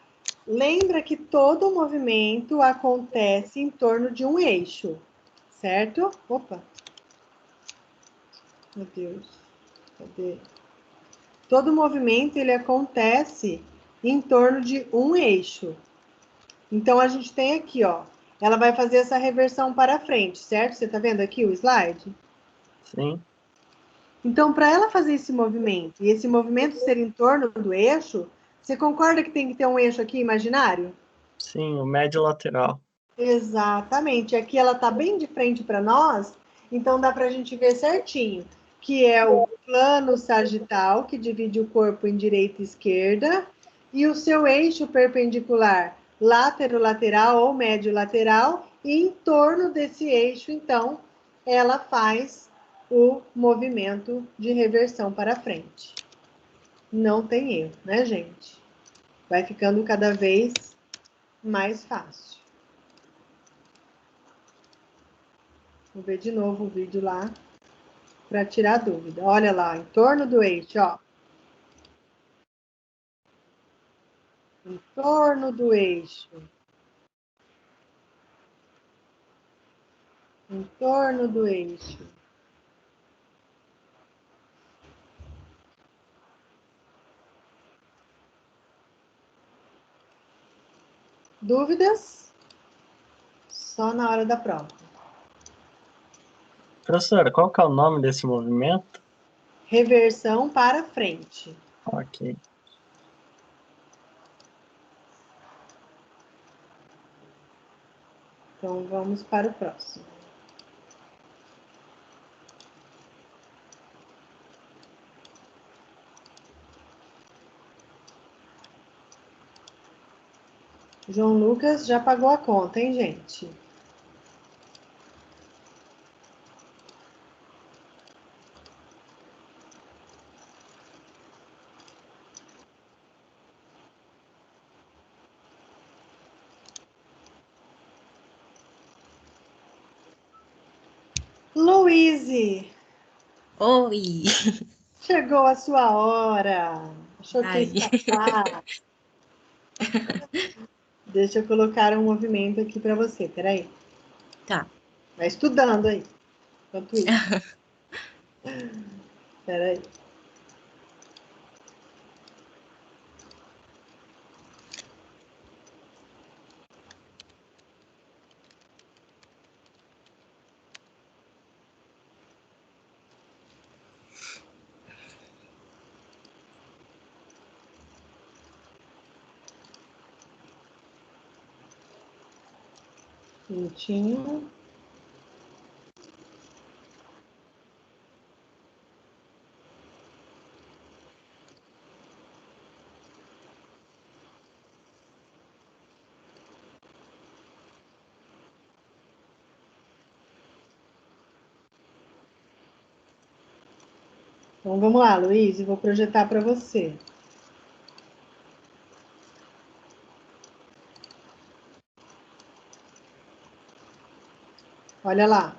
lembra que todo o movimento acontece em torno de um eixo, certo? Opa! Meu Deus, cadê? Todo movimento, ele acontece em torno de um eixo. Então, a gente tem aqui, ó, ela vai fazer essa reversão para frente, certo? Você tá vendo aqui o slide? Sim, Então, para ela fazer esse movimento, e esse movimento ser em torno do eixo, você concorda que tem que ter um eixo aqui imaginário? sim, o médio lateral. Exatamente. Aqui ela está bem de frente para nós, então dá para a gente ver certinho, que é o plano sagital, que divide o corpo em direita e esquerda, e o seu eixo perpendicular látero-lateral ou médio-lateral, e em torno desse eixo, então, ela faz o movimento de reversão para frente. Não tem erro, né, gente? Vai ficando cada vez mais fácil. Vou ver de novo o vídeo lá para tirar dúvida. Olha lá, em torno do eixo, ó. Em torno do eixo. Em torno do eixo. Dúvidas? Só na hora da prova. Professora, qual que é o nome desse movimento? Reversão para frente. Ok. Então, vamos para o próximo. João Lucas já pagou a conta, hein, gente? Luíse, Oi! chegou a sua hora. Achou que ia Ai. escapar. Deixa eu colocar um movimento aqui para você, peraí. Tá. Vai estudando aí, enquanto isso. Peraí. Minutinho. Então vamos lá, Luiz, eu vou projetar para você. Olha lá.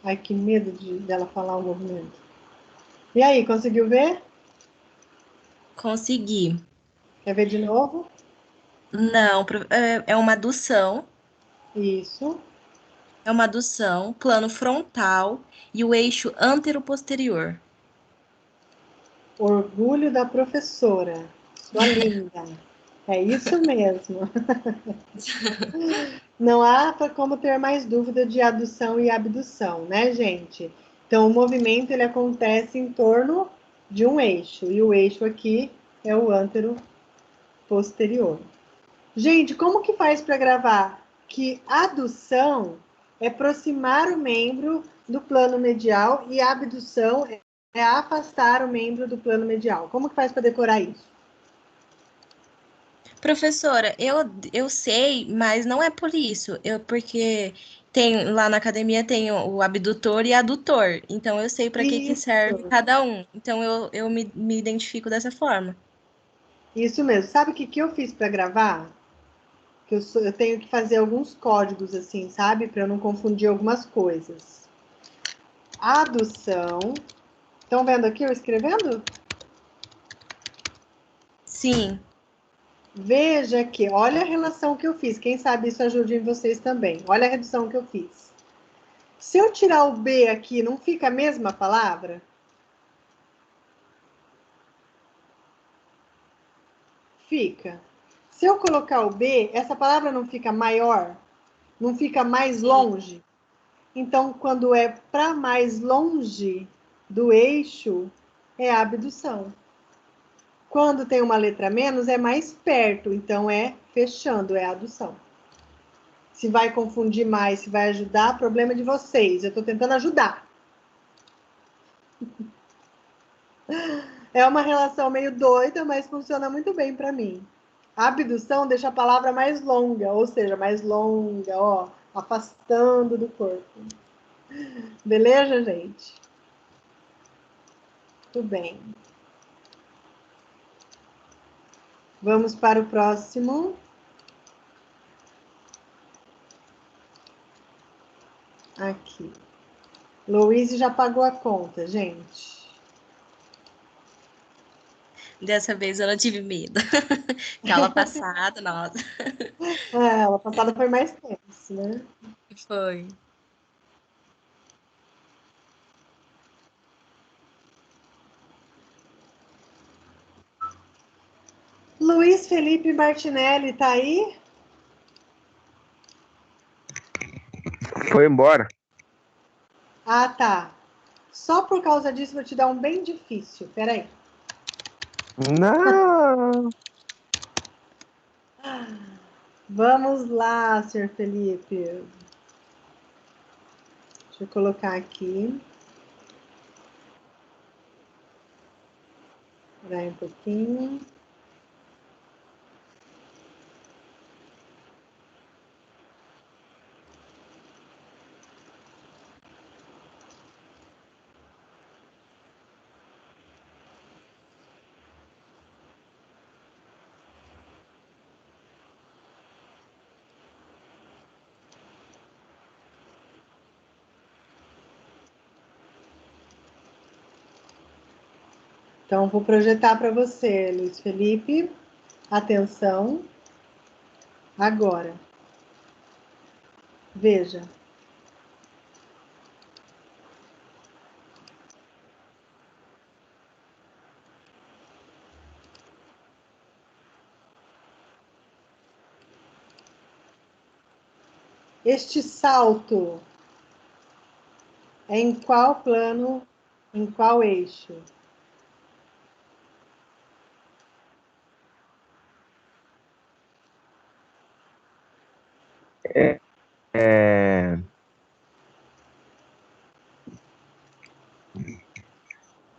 Ai, que medo dela falar o movimento. E aí, conseguiu ver? Consegui. Quer ver de novo? Não, é uma adução. Isso. É uma adução, plano frontal e o eixo antero-posterior. Orgulho da professora. Sua linda. É isso mesmo. Não há como ter mais dúvida de adução e abdução, né, gente? Então, o movimento ele acontece em torno de um eixo, e o eixo aqui é o antero posterior. Gente, como que faz para gravar que adução é aproximar o membro do plano medial e abdução é afastar o membro do plano medial? Como que faz para decorar isso? Professora, eu sei, mas não é por isso. Porque tem lá na academia tem o abdutor e adutor. Então eu sei para que serve Isso, cada um. Então eu me identifico dessa forma. isso mesmo. Sabe o que eu fiz para gravar? Que eu tenho que fazer alguns códigos assim, sabe? Para eu não confundir algumas coisas. Adução. Estão vendo aqui eu escrevendo? Sim. Veja que, olha a relação que eu fiz. Quem sabe isso ajude em vocês também. Olha a redução que eu fiz. Se eu tirar o B aqui, não fica a mesma palavra? Fica. Se eu colocar o B, essa palavra não fica maior? Não fica mais Sim. longe? Então, quando é para mais longe do eixo, é abdução. Quando tem uma letra menos, é mais perto, então é fechando, é adução. Se vai confundir mais, se vai ajudar, problema de vocês. Eu estou tentando ajudar. É uma relação meio doida, mas funciona muito bem para mim. A abdução deixa a palavra mais longa, ou seja, mais longa, ó, afastando do corpo. Beleza, gente? Tudo bem. Vamos para o próximo. Aqui. Louise já pagou a conta, gente. Dessa vez eu não tive medo. Que aula passada, nossa. É, ela passada foi mais tenso, né? Foi. Luiz Felipe Martinelli, tá aí? Foi embora. Ah, tá. Só por causa disso vou te dar um bem difícil. Peraí. Não. Vamos lá, senhor Felipe. Deixa eu colocar aqui. Peraí um pouquinho. Então, vou projetar para você, Luiz Felipe. Atenção. Agora. Veja. Este salto é em qual plano, em qual eixo? É...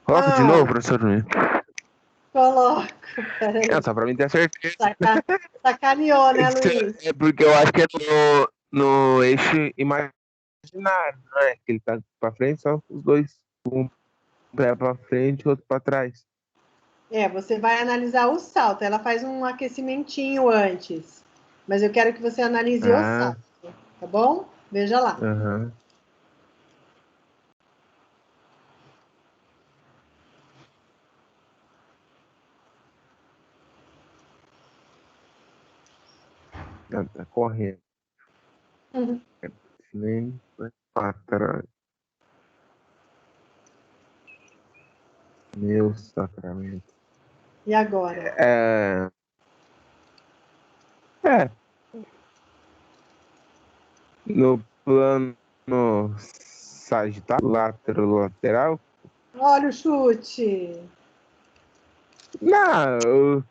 Coloca de novo, professor Luiz. Coloco. Peraí. Não, só pra mim ter certeza. Sacaneou, né, Luiz? É porque eu acho que é no eixo imaginário, não é? Que ele tá pra frente, só os dois. Um pé pra frente e outro pra trás. Você vai analisar o salto. Ela faz um aquecimentinho antes. Mas eu quero que você analise o Ah, salto, tá bom? Veja lá. aham. Ela tá correndo. Uhum. Nem vai pra trás. Meu sacramento. E agora? É. No plano sagital, lateral. Olha o chute. Não,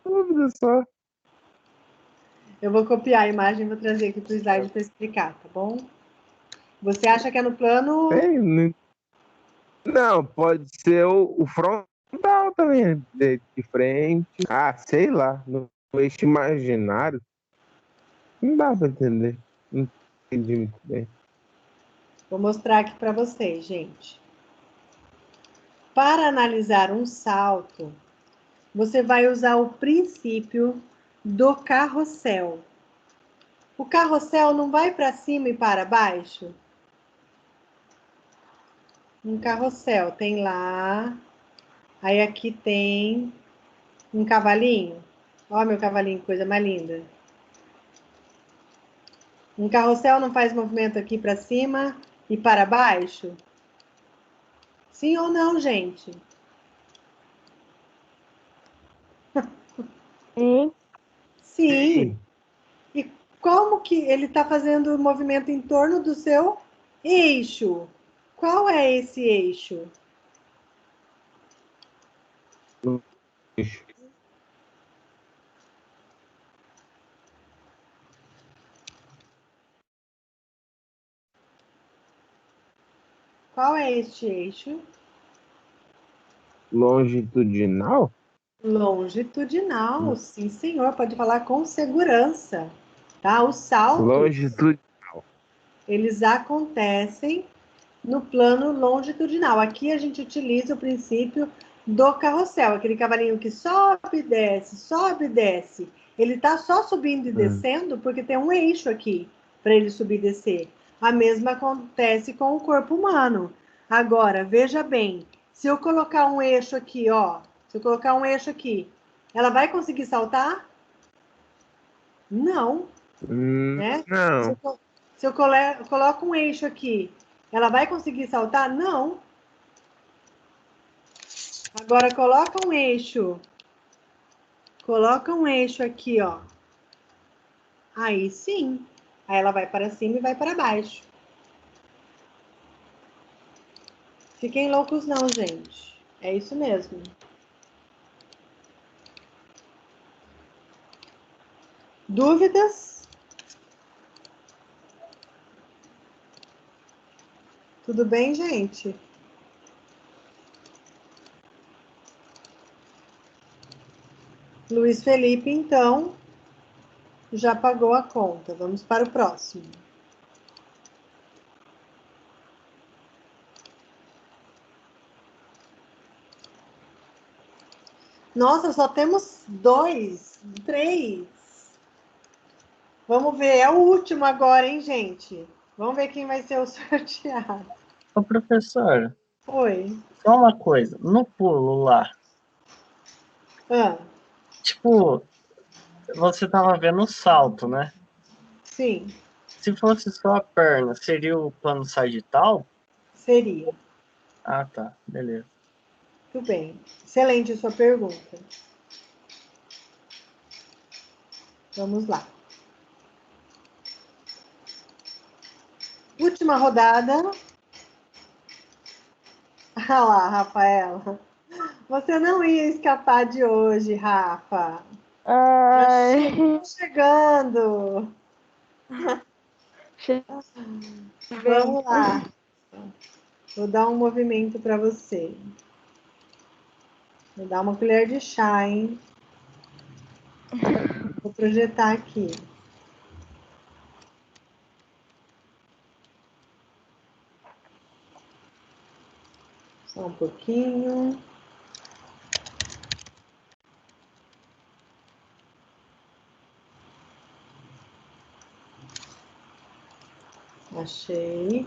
dúvida só. Eu vou copiar a imagem e vou trazer aqui para o slide para explicar, tá bom? Você acha que é no plano... Não, pode ser o frontal também, de frente. Ah, sei lá, no eixo imaginário. Não dá pra entender. Não entendi muito bem. Vou mostrar aqui para vocês, gente. Para analisar um salto, você vai usar o princípio do carrossel. O carrossel não vai para cima e para baixo? Um carrossel tem lá, aí aqui tem um cavalinho. Ó, meu cavalinho, coisa mais linda. Um carrossel não faz movimento aqui para cima e para baixo? Sim ou não, gente? Sim. Sim. E como que ele está fazendo o movimento em torno do seu eixo? Qual é esse eixo? Eixo. Qual é este eixo? Longitudinal? Longitudinal, sim, senhor. Pode falar com segurança, tá? Os saltos, Longitudinal. eles acontecem no plano longitudinal. Aqui a gente utiliza o princípio do carrossel, aquele cavalinho que sobe e desce, sobe e desce. Ele está só subindo e descendo porque tem um eixo aqui para ele subir e descer. A mesma acontece com o corpo humano. Agora, veja bem, se eu colocar um eixo aqui, ó, se eu colocar um eixo aqui, ela vai conseguir saltar? Não, né? Não. Se eu coloco um eixo aqui, ela vai conseguir saltar? Não. Agora coloca um eixo. Coloca um eixo aqui, ó. Aí sim. Aí ela vai para cima e vai para baixo. Fiquem loucos não, gente. É isso mesmo. Dúvidas? Tudo bem, gente? Luiz Felipe, então, já pagou a conta. Vamos para o próximo. Nossa, só temos 2, 3. Vamos ver, é o último agora, hein, gente? Vamos ver quem vai ser o sorteado. Ô, professor, Oi. só uma coisa. No pulo lá, tipo, você tava vendo o salto, né? Sim, Se fosse só a perna, seria o plano sagital? seria. Ah, tá. Beleza. Tudo bem. Excelente a sua pergunta. Vamos lá. Última rodada. Ah lá, Rafaela. Você não ia escapar de hoje, Rafa. Já Ai. chegando. Bem. Vamos lá. Vou dar um movimento para você. Me dá uma colher de chá, hein? Vou projetar aqui. Só um pouquinho. Achei.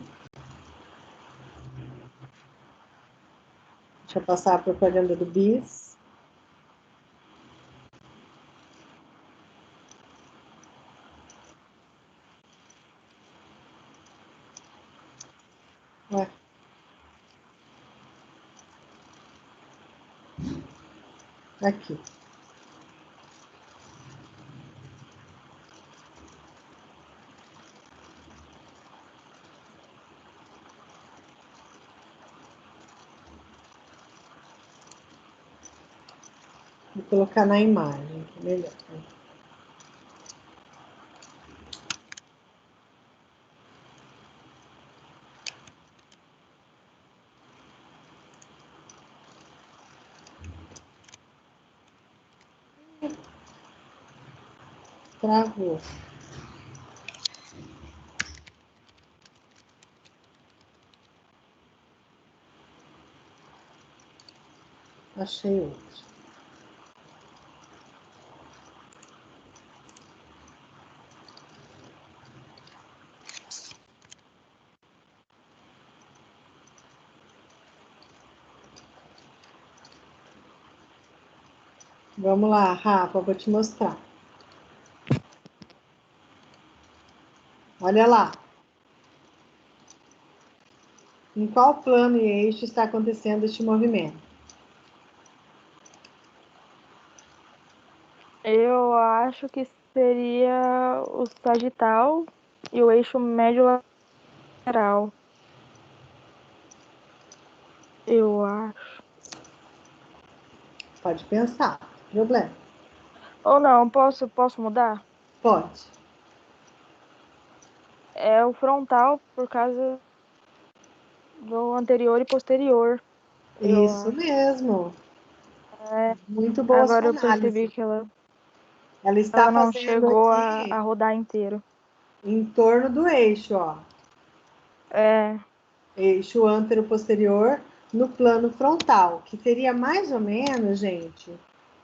Deixa eu passar a propaganda do Bis. Ué. Aqui. Vou colocar na imagem, que é melhor. Travou. Achei outro. Vamos lá, Rafa, vou te mostrar. Olha lá. Em qual plano e eixo está acontecendo este movimento? Eu acho que seria o sagital e o eixo médio lateral. Eu acho. Pode pensar, não tem problema. Ou não, posso mudar? Pode. É o frontal por causa do anterior e posterior. Isso mesmo. É, Muito boa agora sua eu percebi análise. que Ela está ela não fazendo chegou a aqui rodar inteiro. em torno do eixo, ó. É, Eixo antero-posterior no plano frontal, que seria mais ou menos, gente,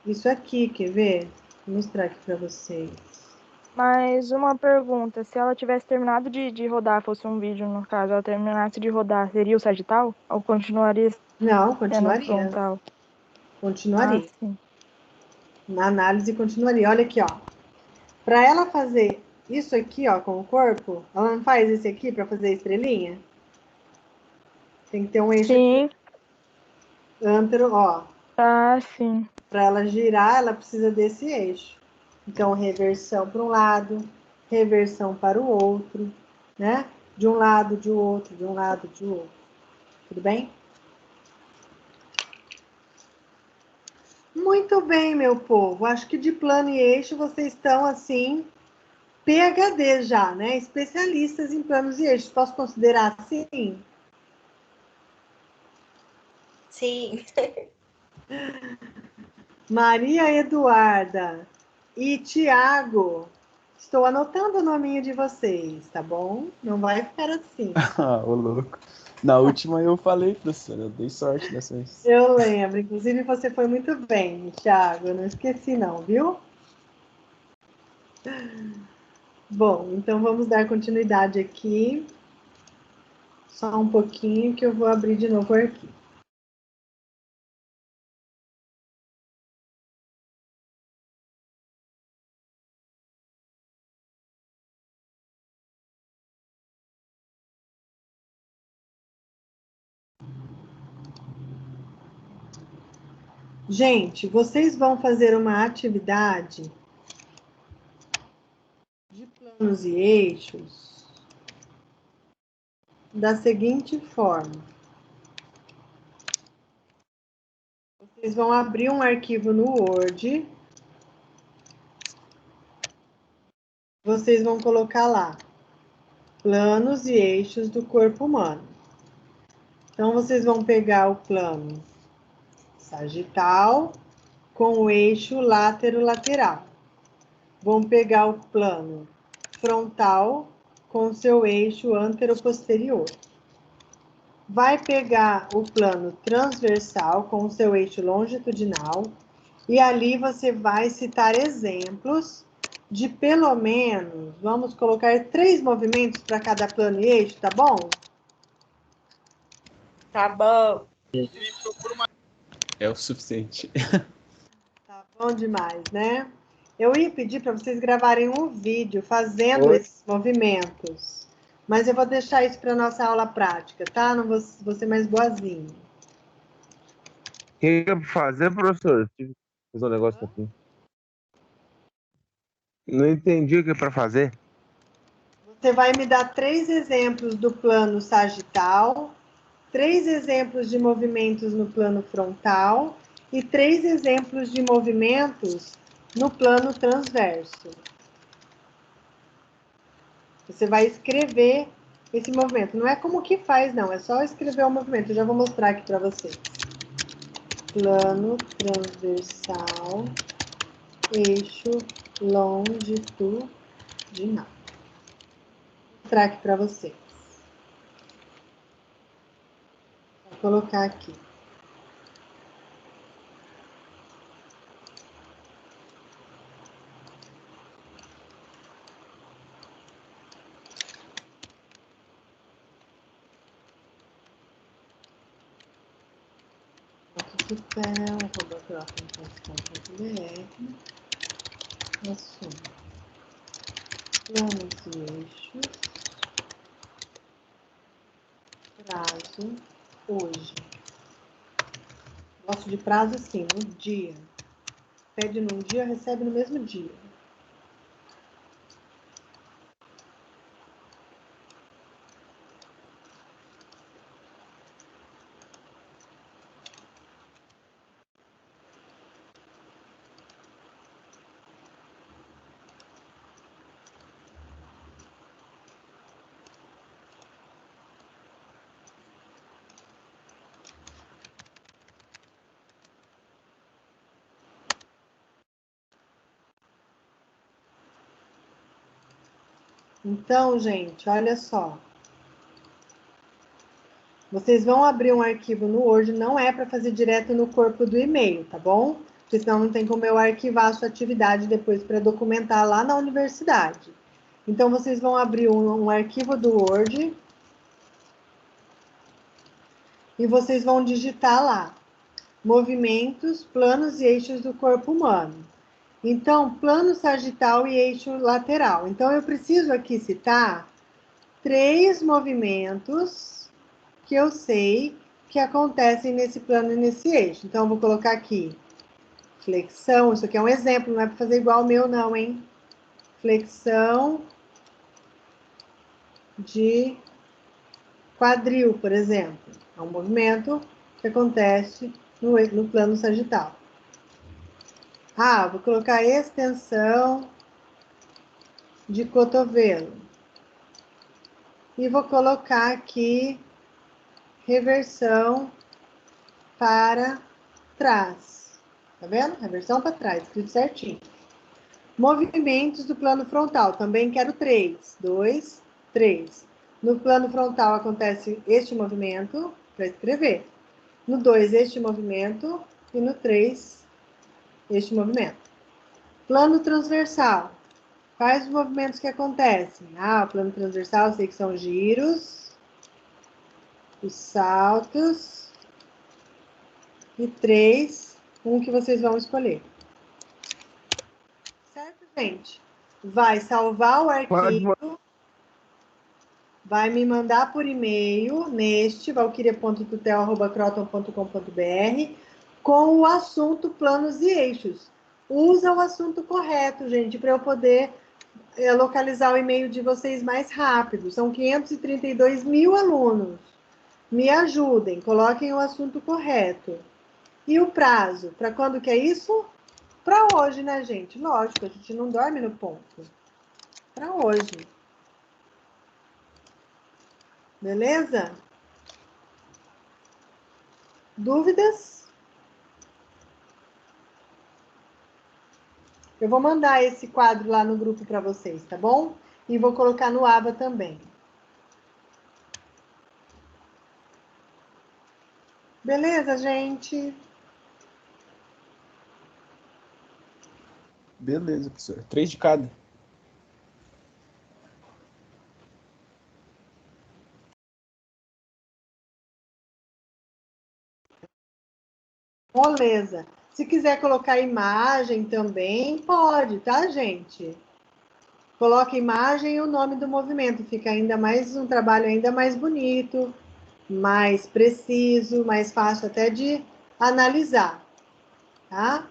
isso aqui, quer ver? Vou mostrar aqui para vocês. mas uma pergunta, se ela tivesse terminado de rodar, fosse um vídeo no caso, ela terminasse de rodar, seria o sagital? Ou continuaria Não, sendo o continuaria. frontal? Continuaria. Ah, sim. Na análise continuaria. Olha aqui, ó. Para ela fazer isso aqui, ó, com o corpo, ela não faz esse aqui para fazer a estrelinha? Tem que ter um eixo Sim, antero, ó. ah, sim. Para ela girar, ela precisa desse eixo. Então, reversão para um lado, reversão para o outro, né? De um lado, de outro, de um lado, de outro. Tudo bem? Muito bem, meu povo. Acho que de plano e eixo vocês estão, assim, PhD já, né? Especialistas em planos e eixos. Posso considerar assim? Sim. Maria Eduarda e Tiago, estou anotando o nominho de vocês, tá bom? Não vai ficar assim. Ah, ô louco. Na última eu falei, professora, eu dei sorte dessa vez. Eu lembro, inclusive você foi muito bem, Tiago, eu não esqueci não, viu? Bom, então vamos dar continuidade aqui. Só um pouquinho que eu vou abrir de novo o arquivo. Gente, vocês vão fazer uma atividade de planos e eixos da seguinte forma. Vocês vão abrir um arquivo no Word. Vocês vão colocar lá planos e eixos do corpo humano. Então, vocês vão pegar o plano sagital com o eixo látero-lateral. Vamos pegar o plano frontal com seu eixo antero-posterior. Vai pegar o plano transversal com o seu eixo longitudinal e ali você vai citar exemplos de pelo menos, vamos colocar 3 movimentos para cada plano e eixo, tá bom? Tá bom. É o suficiente. Tá bom demais, né? Eu ia pedir para vocês gravarem um vídeo fazendo Oi. esses movimentos, mas eu vou deixar isso para nossa aula prática, tá? Não vou ser mais boazinha. O que é pra fazer, professor? Tive que fazer um negócio aqui. Não entendi o que é pra fazer. Você vai me dar 3 exemplos do plano sagital, 3 exemplos de movimentos no plano frontal e 3 exemplos de movimentos no plano transverso. Você vai escrever esse movimento. Não é como que faz, não. É só escrever o movimento. Eu já vou mostrar aqui para vocês. Plano transversal, eixo longitudinal. Vou mostrar aqui para vocês. Vou colocar aqui. tutel@croton.com.br. Assunto. Planos e eixos. Prazo. Hoje. Gosto de prazo assim, no dia. Pede num dia, recebe no mesmo dia. Então, gente, olha só. Vocês vão abrir um arquivo no Word, não é para fazer direto no corpo do e-mail, tá bom? Porque senão não tem como eu arquivar a sua atividade depois para documentar lá na universidade. Então, vocês vão abrir um arquivo do Word e vocês vão digitar lá movimentos, planos e eixos do corpo humano. Então, plano sagital e eixo lateral. Então, eu preciso aqui citar 3 movimentos que eu sei que acontecem nesse plano e nesse eixo. Então, eu vou colocar aqui flexão. Isso aqui é um exemplo, não é para fazer igual o meu, não, hein? Flexão de quadril, por exemplo. É um movimento que acontece no plano sagital. Ah, vou colocar extensão de cotovelo. E vou colocar aqui reversão para trás. Tá vendo? Reversão para trás, escrito certinho. Movimentos do plano frontal. Também quero 3. 2, 3. No plano frontal acontece este movimento, para escrever. No 2, este movimento. E no 3, este movimento. Plano transversal. Quais os movimentos que acontecem? Ah, o plano transversal, eu sei que são giros, os saltos e 3, um que vocês vão escolher. Certo, gente? Vai salvar o arquivo, vai me mandar por e-mail neste valquiria.tutel@croton.com.br com o assunto planos e eixos. Usa o assunto correto, gente, para eu poder localizar o e-mail de vocês mais rápido. São 532 mil alunos. Me ajudem, coloquem o assunto correto. E o prazo? Para quando que é isso? Para hoje, né, gente? Lógico, a gente não dorme no ponto. Para hoje. Beleza? Dúvidas? Eu vou mandar esse quadro lá no grupo para vocês, tá bom? E vou colocar no aba também. Beleza, gente? Beleza, professor. 3 de cada. Moleza. Se quiser colocar imagem também, pode, tá, gente? Coloca imagem e o nome do movimento. Fica ainda mais um trabalho ainda mais bonito, mais preciso, mais fácil até de analisar, tá?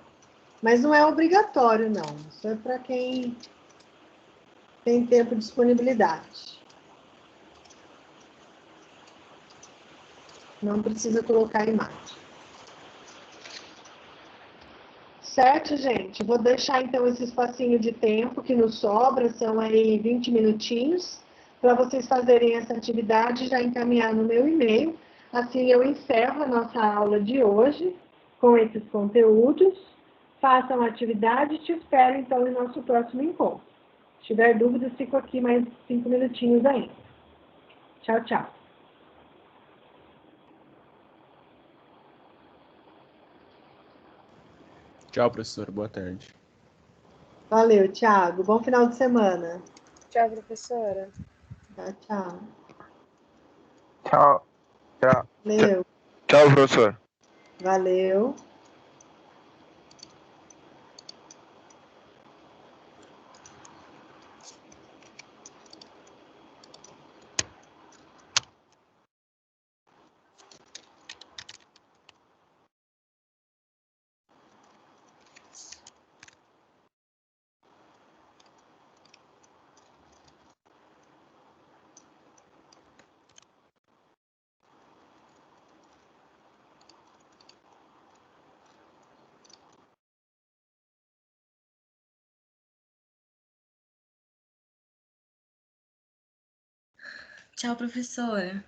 Mas não é obrigatório, não. Isso é para quem tem tempo de disponibilidade. Não precisa colocar imagem. Certo, gente? Vou deixar então esse espacinho de tempo que nos sobra, são aí 20 minutinhos, para vocês fazerem essa atividade e já encaminhar no meu e-mail. Assim eu encerro a nossa aula de hoje com esses conteúdos. Façam a atividade e te espero então no nosso próximo encontro. Se tiver dúvidas, fico aqui mais 5 minutinhos ainda. Tchau, tchau. Tchau, professor. Boa tarde. Valeu, Thiago. Bom final de semana. Tchau, professora. Tchau, tchau. Tchau. Tchau. Valeu. Tchau, professor. Valeu. Tchau, professora.